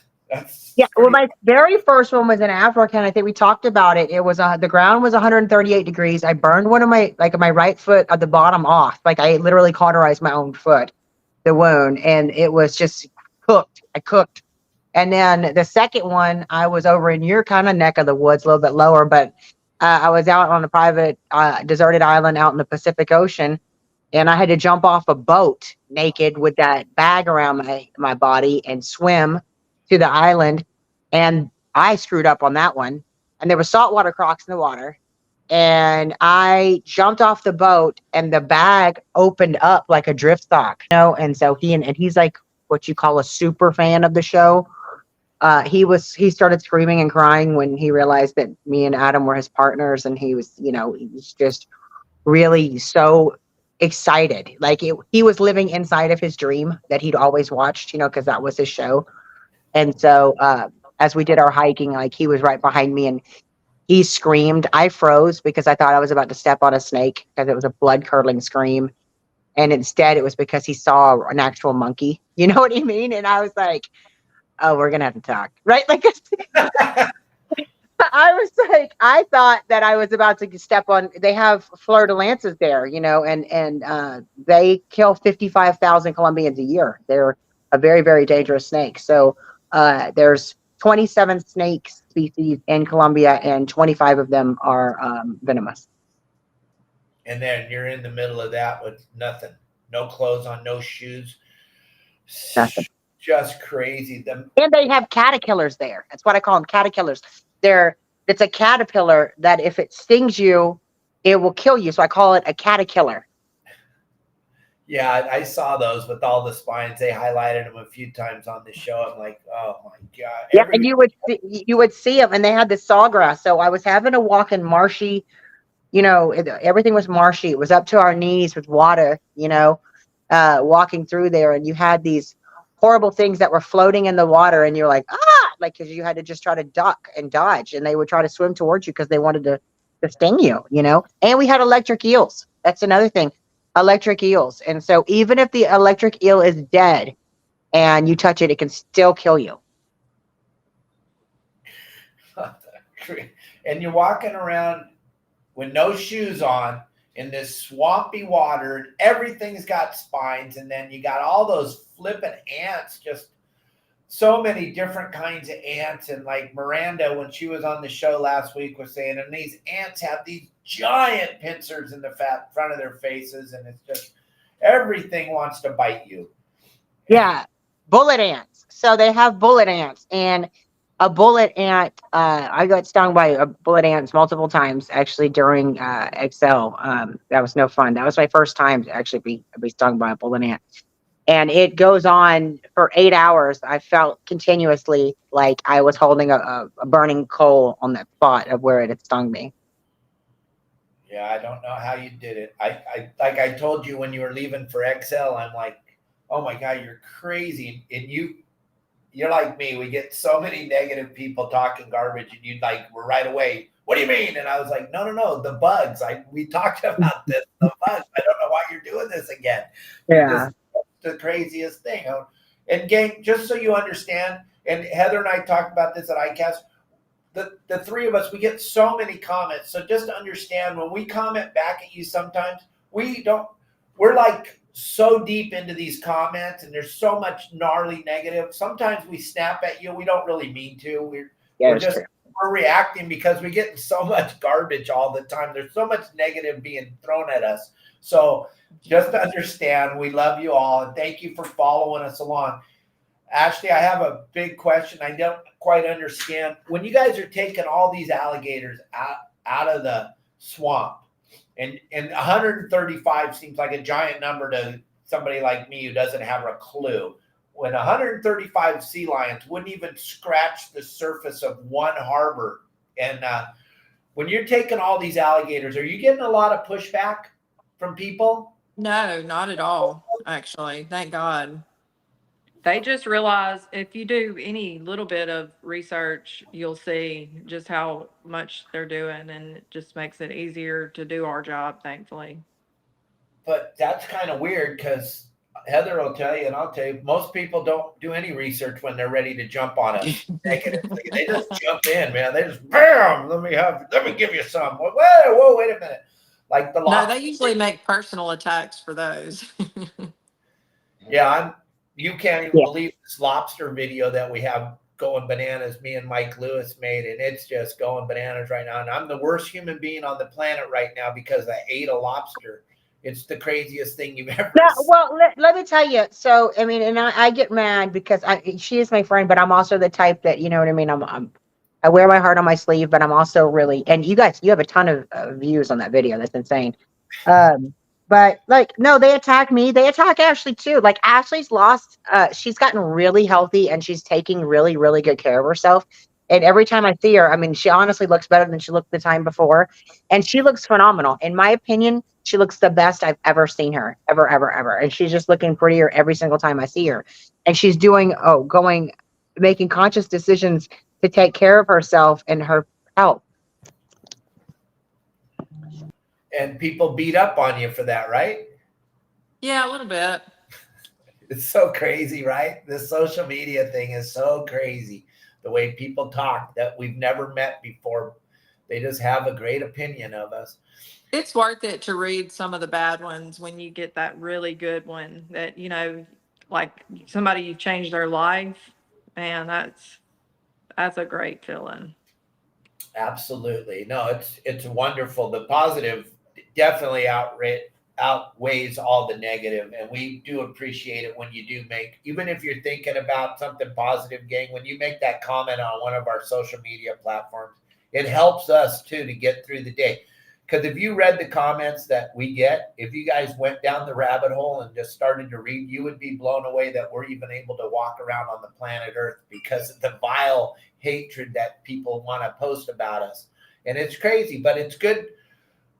Well, my very first one was in Africa, and I think we talked about it. It was the ground was 138 degrees. I burned one of my right foot at the bottom off. Like I literally cauterized my own foot, the wound, and it was just cooked. I cooked. And then the second one, I was over in your kind of neck of the woods, a little bit lower, but I was out on a private deserted island out in the Pacific Ocean, and I had to jump off a boat naked with that bag around my body and swim to the island. And I screwed up on that one. And there were saltwater crocs in the water. And I jumped off the boat and the bag opened up like a drift sock, And so he's like what you call a super fan of the show. He started screaming and crying when he realized that me and Adam were his partners. And he was just really so excited. Like he was living inside of his dream that he'd always watched, because that was his show. And so as we did our hiking, like he was right behind me and he screamed. I froze because I thought I was about to step on a snake because it was a blood curdling scream. And instead it was because he saw an actual monkey. You know what I mean? And I was like, oh, we're going to have to talk. Right? Like I was like, I thought that I was about to step on. They have fleur de lances there, and they kill 55,000 Colombians a year. They're a very, very dangerous snake. So there's 27 snake species in Colombia, and 25 of them are venomous. And then you're in the middle of that with nothing, no clothes on, no shoes. Nothing. Just crazy. And they have caterpillars there. That's what I call them, caterpillars. It's a caterpillar that if it stings you, it will kill you. So I call it a caterpillar. Yeah, I saw those with all the spines. They highlighted them a few times on the show. I'm like, oh my God. Yeah, and you would see them, and they had the sawgrass. So I was having to walk in marshy, everything was marshy. It was up to our knees with water, walking through there, and you had these horrible things that were floating in the water, and you're like, because you had to just try to duck and dodge, and they would try to swim towards you because they wanted to sting you, And we had electric eels. That's another thing, electric eels. And so even if the electric eel is dead and you touch it, it can still kill you. And you're walking around with no shoes on in this swampy water, and everything's got spines, and then you got all those flipping ants, just so many different kinds of ants. And like Miranda, when she was on the show last week, was saying, and these ants have these giant pincers in the front of their faces, and it's just everything wants to bite you. Yeah, bullet ants. So they have bullet ants, and a bullet ant, I got stung by a bullet ants multiple times actually during Excel. That was no fun. That was my first time to actually be stung by a bullet ant. And it goes on for 8 hours. I felt continuously like I was holding a burning coal on that spot of where it had stung me. Yeah, I don't know how you did it. I like I told you when you were leaving for Excel, I'm like, oh my God, you're crazy. And you're like me. We get so many negative people talking garbage, and we're right away. what do you mean? And I was like, no, the bugs. We talked about this, the bugs. I don't know why you're doing this again. Yeah. The craziest thing. And gang, just so you understand, and Heather and I talked about this at ICAST, the three of us, we get so many comments. So just understand, when we comment back at you, sometimes we're like so deep into these comments, and there's so much gnarly negative. Sometimes we snap at you. We don't really mean to. We're reacting because we get so much garbage all the time. There's so much negative being thrown at us. So just understand, we love you all, and thank you for following us along. Ashley, I have a big question. I don't quite understand. When you guys are taking all these alligators out of the swamp, and 135 seems like a giant number to somebody like me who doesn't have a clue. When 135 sea lions wouldn't even scratch the surface of one harbor. And when you're taking all these alligators, are you getting a lot of pushback from people? No, not at all, actually. Thank God. They just realize if you do any little bit of research, you'll see just how much they're doing, and it just makes it easier to do our job, thankfully. But that's kind of weird, because Heather will tell you, and I'll tell you, most people don't do any research when they're ready to jump on us. They just jump in, man. They just bam. Let me give you some. Whoa, wait a minute. Like the lobster. No, they usually make personal attacks for those. Yeah, you can't even believe this lobster video that we have going bananas. Me and Mike Lewis made, and it's just going bananas right now. And I'm the worst human being on the planet right now because I ate a lobster. It's the craziest thing you've ever seen. Well, let me tell you. So, I mean, and I get mad because she is my friend, but I'm also the type that, you know what I mean? I wear my heart on my sleeve, but I'm also really, and you guys, you have a ton of views on that video. That's insane. But like, no, they attack me. They attack Ashley too. Like Ashley's lost, she's gotten really healthy, and she's taking really, really good care of herself. And every time I see her, I mean, she honestly looks better than she looked the time before. And she looks phenomenal. In my opinion, she looks the best I've ever seen her, ever, ever, ever. And she's just looking prettier every single time I see her. And she's making conscious decisions to take care of herself and her health. And people beat up on you for that, right? Yeah, a little bit. It's so crazy, right? This social media thing is so crazy. The way people talk that we've never met before. They just have a great opinion of us. It's worth it to read some of the bad ones when you get that really good one that, you know, like somebody you've changed their life. Man, that's a great feeling. Absolutely. No, it's wonderful. The positive definitely outweighs all the negative, and we do appreciate it when you do make, even if you're thinking about something positive, gang, when you make that comment on one of our social media platforms, it helps us too to get through the day. Because if you read the comments that we get, if you guys went down the rabbit hole and just started to read, you would be blown away that we're even able to walk around on the planet Earth because of the vile hatred that people want to post about us. And it's crazy, but it's good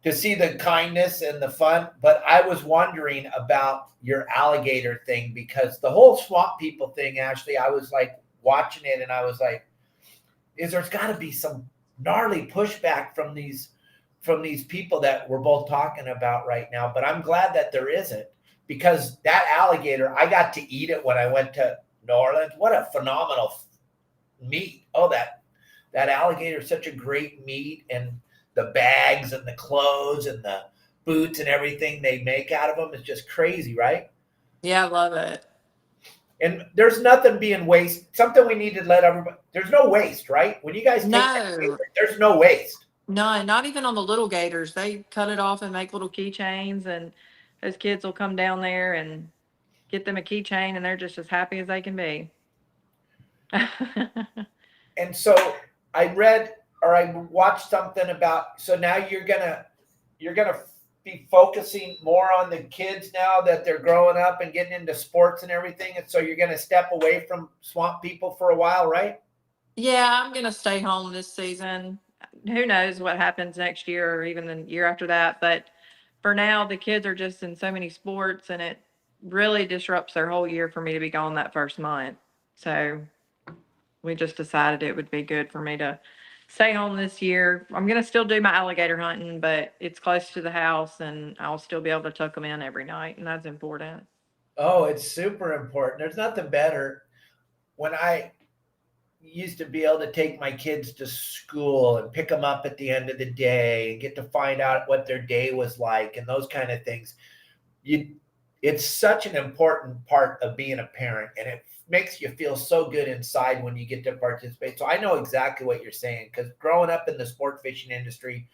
to see the kindness and the fun. But I was wondering about your alligator thing, because the whole swamp people thing, Ashley, I was like watching it and I was like, there's got to be some gnarly pushback from these people that we're both talking about right now. But I'm glad that there isn't, because that alligator, I got to eat it when I went to New Orleans. What a phenomenal meat. Oh, that alligator is such a great meat, and the bags and the clothes and the boots and everything they make out of them is just crazy, right? Yeah, I love it. And there's nothing being waste. Something we need to let everybody, there's no waste, right? When you guys take No. there's no waste. No, not even on the little gators. They cut it off and make little keychains, and those kids will come down there and get them a keychain, and they're just as happy as they can be. And so I read, or I watched something about, so now you're gonna be focusing more on the kids now that they're growing up and getting into sports and everything. And so you're gonna step away from swamp people for a while, right? Yeah, I'm gonna stay home this season. Who knows what happens next year or even the year after that. But for now, the kids are just in so many sports, and it really disrupts their whole year for me to be gone that first month. So we just decided it would be good for me to stay home this year. I'm going to still do my alligator hunting, but it's close to the house and I'll still be able to tuck them in every night. And that's important. Oh, it's super important. There's nothing better. When I used to be able to take my kids to school and pick them up at the end of the day and get to find out what their day was like and those kind of things. It's such an important part of being a parent, and it makes you feel so good inside when you get to participate. So I know exactly what you're saying, because growing up in the sport fishing industry,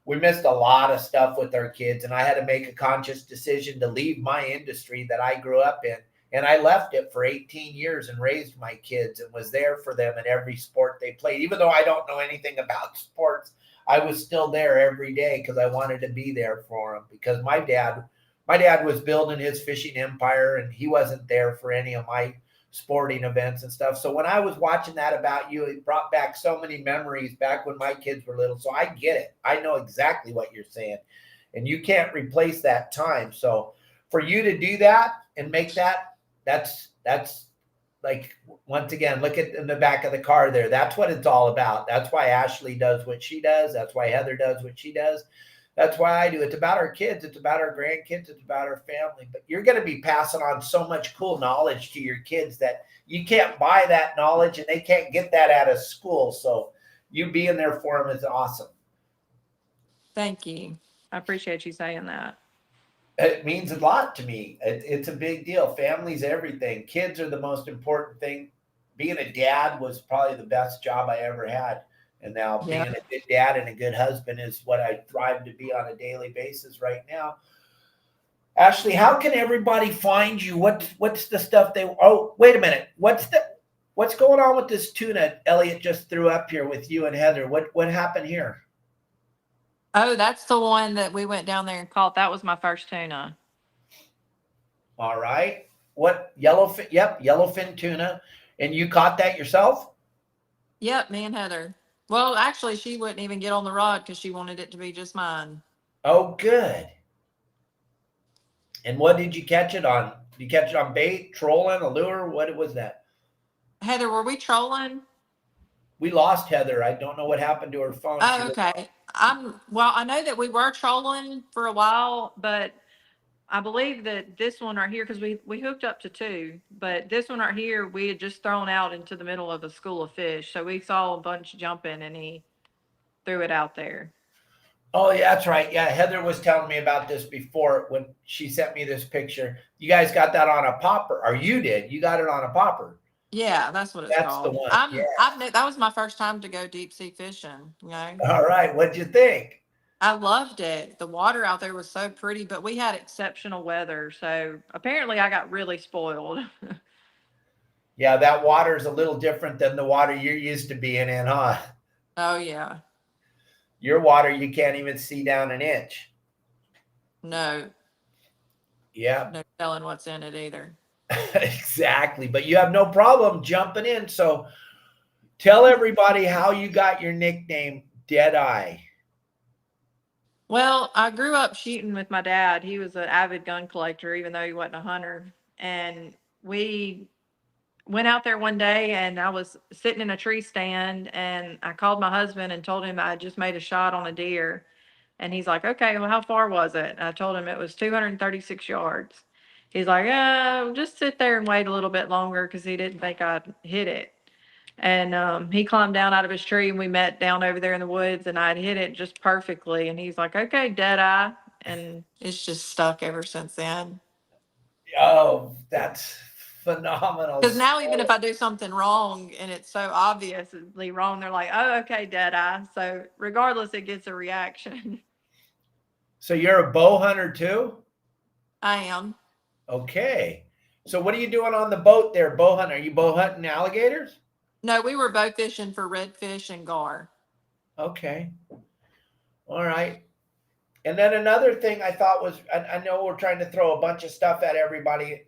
we missed a lot of stuff with our kids, and I had to make a conscious decision to leave my industry that I grew up in. And I left it for 18 years and raised my kids and was there for them in every sport they played. Even though I don't know anything about sports, I was still there every day because I wanted to be there for them. Because my dad was building his fishing empire, and he wasn't there for any of my sporting events and stuff. So when I was watching that about you, it brought back so many memories back when my kids were little. So I get it. I know exactly what you're saying, and you can't replace that time. So for you to do that and make that's like, once again, look at in the back of the car there. That's what it's all about. That's why Ashley does what she does. That's why Heather does what she does. That's why I do. It's about our kids. It's about our grandkids. It's about our family. But you're going to be passing on so much cool knowledge to your kids that you can't buy that knowledge, and they can't get that out of school. So you being there for them is awesome. Thank you. I appreciate you saying that. It means a lot to me. It's a big deal. Family's everything. Kids are the most important thing. Being a dad was probably the best job I ever had. And now being a good dad and a good husband is what I thrive to be on a daily basis right now. Ashley, how can everybody find you? What's the stuff oh, wait a minute. What's going on with this tuna Elliot just threw up here with you and Heather? What happened here? Oh, that's the one that we went down there and caught. That was my first tuna. All right. What yellowfin? Yep, yellowfin tuna. And you caught that yourself? Yep, me and Heather. Well, actually, she wouldn't even get on the rod because she wanted it to be just mine. Oh, good. And what did you catch it on? Did you catch it on bait, trolling, a lure? What was that? Heather, were we trolling? We lost Heather. I don't know what happened to her phone. Oh, okay. Well, I know that we were trolling for a while, but I believe that this one right here, because we hooked up to two, but this one right here, we had just thrown out into the middle of a school of fish. So we saw a bunch jumping and he threw it out there. Oh, yeah, that's right. Yeah, Heather was telling me about this before when she sent me this picture. You guys got that on a popper, or you did. You got it on a popper. Yeah, that's what it's called. That's the one. That was my first time to go deep sea fishing, you know. All right. What'd you think? I loved it. The water out there was so pretty, but we had exceptional weather. So apparently I got really spoiled. Yeah, that water is a little different than the water you're used to being in, huh? Oh, yeah. Your water, you can't even see down an inch. No. Yeah. No telling what's in it either. Exactly. But you have no problem jumping in. So tell everybody how you got your nickname, Deadeye. Well, I grew up shooting with my dad. He was an avid gun collector, even though he wasn't a hunter. And we went out there one day and I was sitting in a tree stand and I called my husband and told him I just made a shot on a deer. And he's like, okay, well, how far was it? And I told him it was 236 yards. He's like, just sit there and wait a little bit longer because he didn't think I'd hit it. And he climbed down out of his tree and we met down over there in the woods and I'd hit it just perfectly. And he's like, okay, Deadeye. And it's just stuck ever since then. Oh, that's phenomenal. Because now even if I do something wrong and it's so obviously wrong, they're like, oh, okay, Deadeye. So regardless, it gets a reaction. So you're a bow hunter too? I am. Okay. So what are you doing on the boat there, bow hunter? Are you bow hunting alligators? No, we were bow fishing for redfish and gar. Okay. All right. And then another thing I thought was, I know we're trying to throw a bunch of stuff at everybody.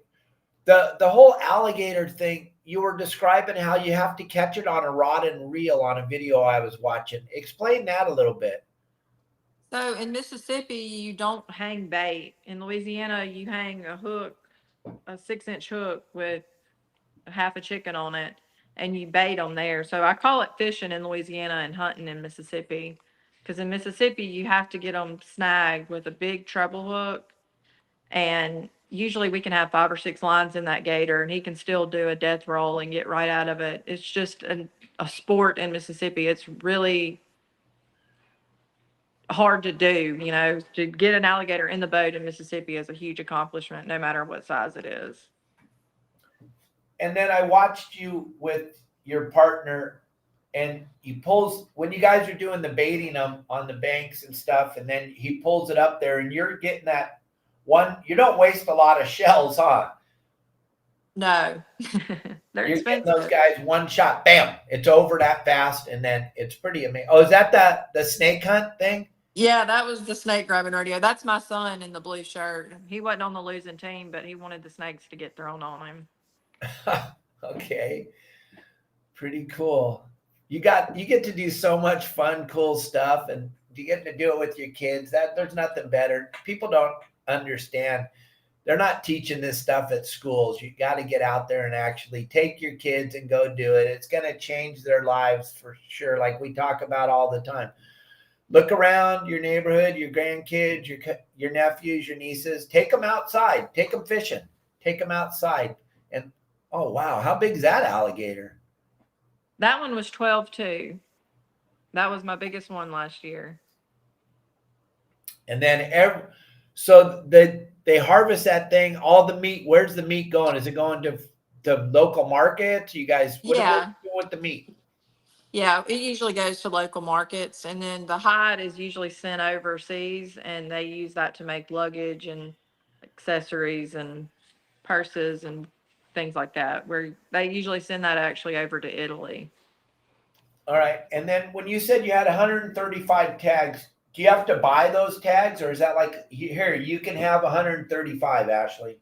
The whole alligator thing, you were describing how you have to catch it on a rod and reel on a video I was watching. Explain that a little bit. So in Mississippi, you don't hang bait. In Louisiana, you hang a hook, a 6-inch hook with half a chicken on it. and you bait them there. So I call it fishing in Louisiana and hunting in Mississippi. Because in Mississippi, you have to get them snagged with a big treble hook. And usually we can have 5 or 6 lines in that gator, and he can still do a death roll and get right out of it. It's just a sport in Mississippi. It's really hard to do. To get an alligator in the boat in Mississippi is a huge accomplishment, no matter what size it is. And then I watched you with your partner, and he pulls, when you guys are doing the baiting on the banks and stuff, and then he pulls it up there, and you're getting that one. You don't waste a lot of shells, huh? No. They're You're expensive. getting those guys one shot, bam, it's over that fast, and then it's pretty amazing. Oh, is that the snake hunt thing? Yeah, that was the snake grabbing rodeo. That's my son in the blue shirt. He wasn't on the losing team, but he wanted the snakes to get thrown on him. Okay. Pretty cool. You get to do so much fun, cool stuff, and you get to do it with your kids. There's nothing better. People don't understand. They're not teaching this stuff at schools. You got to get out there and actually take your kids and go do it. It's going to change their lives for sure. Like we talk about all the time. Look around your neighborhood, your grandkids, your nephews, your nieces. Take them outside. Take them fishing. Take them outside. And oh wow, how big is that alligator? That one was 12 too. That was my biggest one last year. And then so they harvest that thing. All the meat. Where's the meat going? Is it going to local markets? You guys, what are you doing with the meat? Yeah, it usually goes to local markets, and then the hide is usually sent overseas, and they use that to make luggage and accessories and purses and things like that, where they usually send that actually over to Italy. All right. And then when you said you had 135 tags, do you have to buy those tags, or is that like, here, you can have 135, Ashley?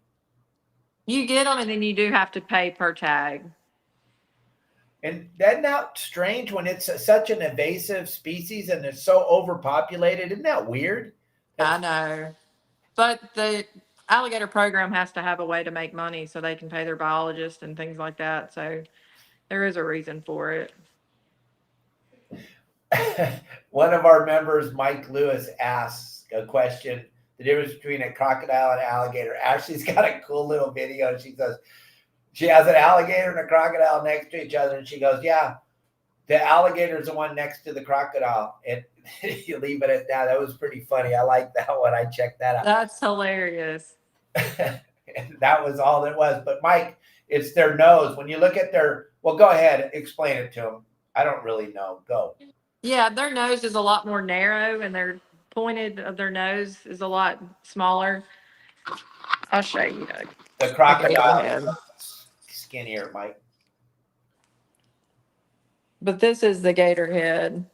You get them, and then you do have to pay per tag. And isn't that strange when it's such an invasive species and it's so overpopulated? Isn't that weird? I know. But the alligator program has to have a way to make money so they can pay their biologists and things like that. So there is a reason for it. One of our members, Mike Lewis, asks a question, the difference between a crocodile and an alligator. Ashley's got a cool little video. She says, she has an alligator and a crocodile next to each other. And she goes, yeah, the alligator is the one next to the crocodile. And you leave it at that. That was pretty funny. I like that one. I checked that out. That's hilarious. That was all it was. But Mike, it's their nose. When you look at well, go ahead. Explain it to them. I don't really know. Go. Yeah, their nose is a lot more narrow, and their pointed of their nose is a lot smaller. I'll show you. The crocodile skinnier, Mike. But this is the gator head.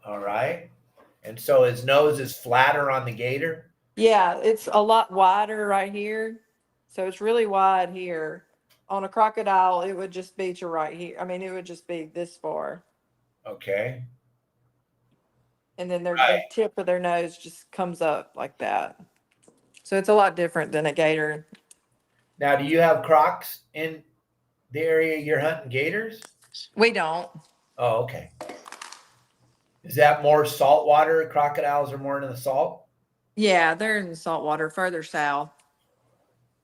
All right. And so his nose is flatter on the gator? Yeah, it's a lot wider right here. So it's really wide here. On a crocodile, it would just be to right here. I mean, it would just be this far. Okay. And then the tip of their nose just comes up like that. So it's a lot different than a gator. Now, do you have crocs in the area you're hunting gators? We don't. Oh, okay. Is that more saltwater? Crocodiles are more in the salt? Yeah, they're in the saltwater, further south.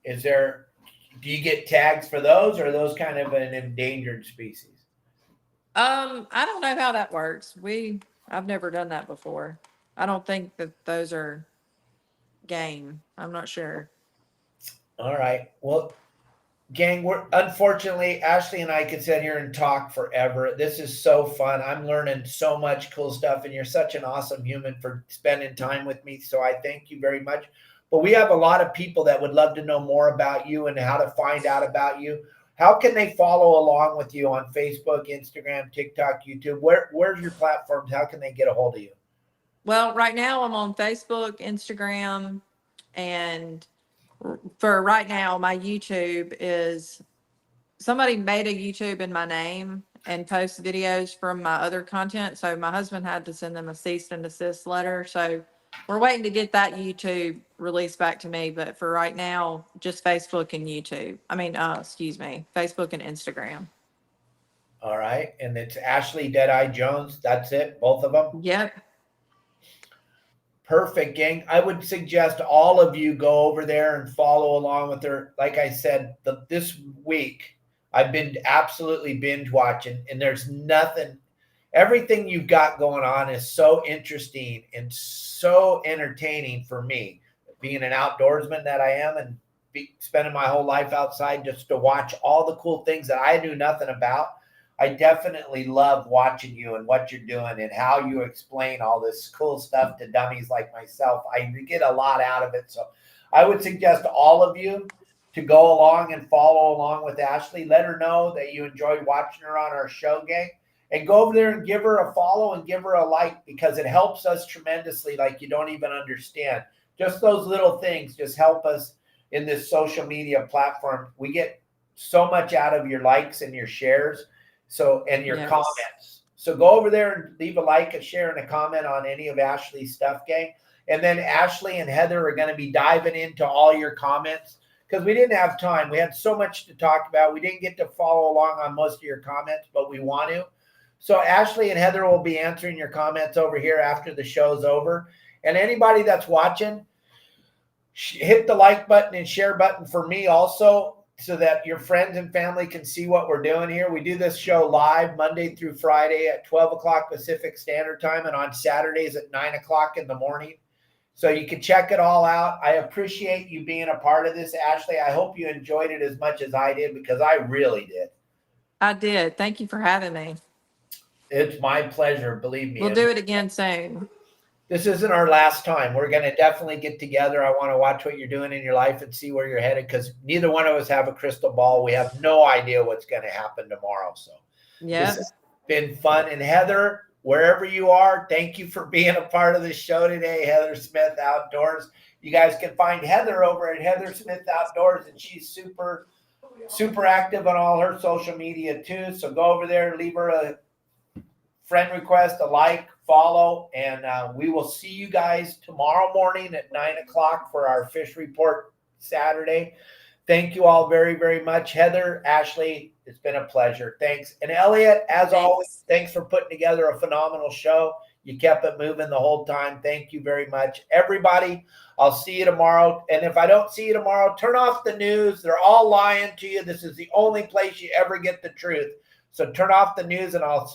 Do you get tags for those, or are those kind of an endangered species? I don't know how that works. I've never done that before. I don't think that those are game. I'm not sure. All right. Well, gang, unfortunately, Ashley and I could sit here and talk forever. This is so fun. I'm learning so much cool stuff, and you're such an awesome human for spending time with me. So I thank you very much. But we have a lot of people that would love to know more about you and how to find out about you. How can they follow along with you on Facebook, Instagram, TikTok, YouTube? Where's your platforms? How can they get a hold of you? Well, right now I'm on Facebook, Instagram, and for right now, my YouTube is somebody made a YouTube in my name and posts videos from my other content. So my husband had to send them a cease and desist letter. So We're waiting to get that YouTube released back to me, but for right now, just Facebook and YouTube. I mean, excuse me, Facebook and Instagram. All right. And it's Ashley Deadeye Jones. That's it. Both of them. Yep. Perfect, gang. I would suggest all of you go over there and follow along with her. Like I said, this week, I've been absolutely binge watching, and there's nothing. Everything you've got going on is so interesting and so entertaining for me, being an outdoorsman that I am and spending my whole life outside, just to watch all the cool things that I knew nothing about. I definitely love watching you and what you're doing and how you explain all this cool stuff to dummies like myself. I get a lot out of it. So I would suggest all of you to go along and follow along with Ashley. Let her know that you enjoyed watching her on our show, gang. And go over there and give her a follow and give her a like, because it helps us tremendously, like you don't even understand. Just those little things just help us in this social media platform. We get so much out of your likes and your shares. And your comments. So go over there and leave a like, a share, and a comment on any of Ashley's stuff, gang. And then Ashley and Heather are going to be diving into all your comments, because we didn't have time. We had so much to talk about. We didn't get to follow along on most of your comments, but we want to. So Ashley and Heather will be answering your comments over here after the show's over. And anybody that's watching, hit the like button and share button for me also, so that your friends and family can see what we're doing here. We do this show live Monday through Friday at 12 o'clock Pacific Standard Time, and on Saturdays at 9 o'clock in the morning. So you can check it all out. I appreciate you being a part of this, Ashley. I hope you enjoyed it as much as I did, because I really did. I did. Thank you for having me. It's my pleasure. Believe me. We'll do it again soon. This isn't our last time. We're going to definitely get together. I want to watch what you're doing in your life and see where you're headed, because neither one of us have a crystal ball. We have no idea what's going to happen tomorrow. So yeah, this has been fun. And Heather, wherever you are, thank you for being a part of the show today. Heather Smith Outdoors. You guys can find Heather over at Heather Smith Outdoors, and she's super, super active on all her social media too. So go over there, leave her a friend request, a like, follow, and we will see you guys tomorrow morning at 9 o'clock for our fish report Saturday. Thank you all very, very much. Heather, Ashley, it's been a pleasure. Thanks. And Elliot, as always, thanks for putting together a phenomenal show. You kept it moving the whole time. Thank you very much. Everybody, I'll see you tomorrow. And if I don't see you tomorrow, turn off the news. They're all lying to you. This is the only place you ever get the truth. So turn off the news, and I'll see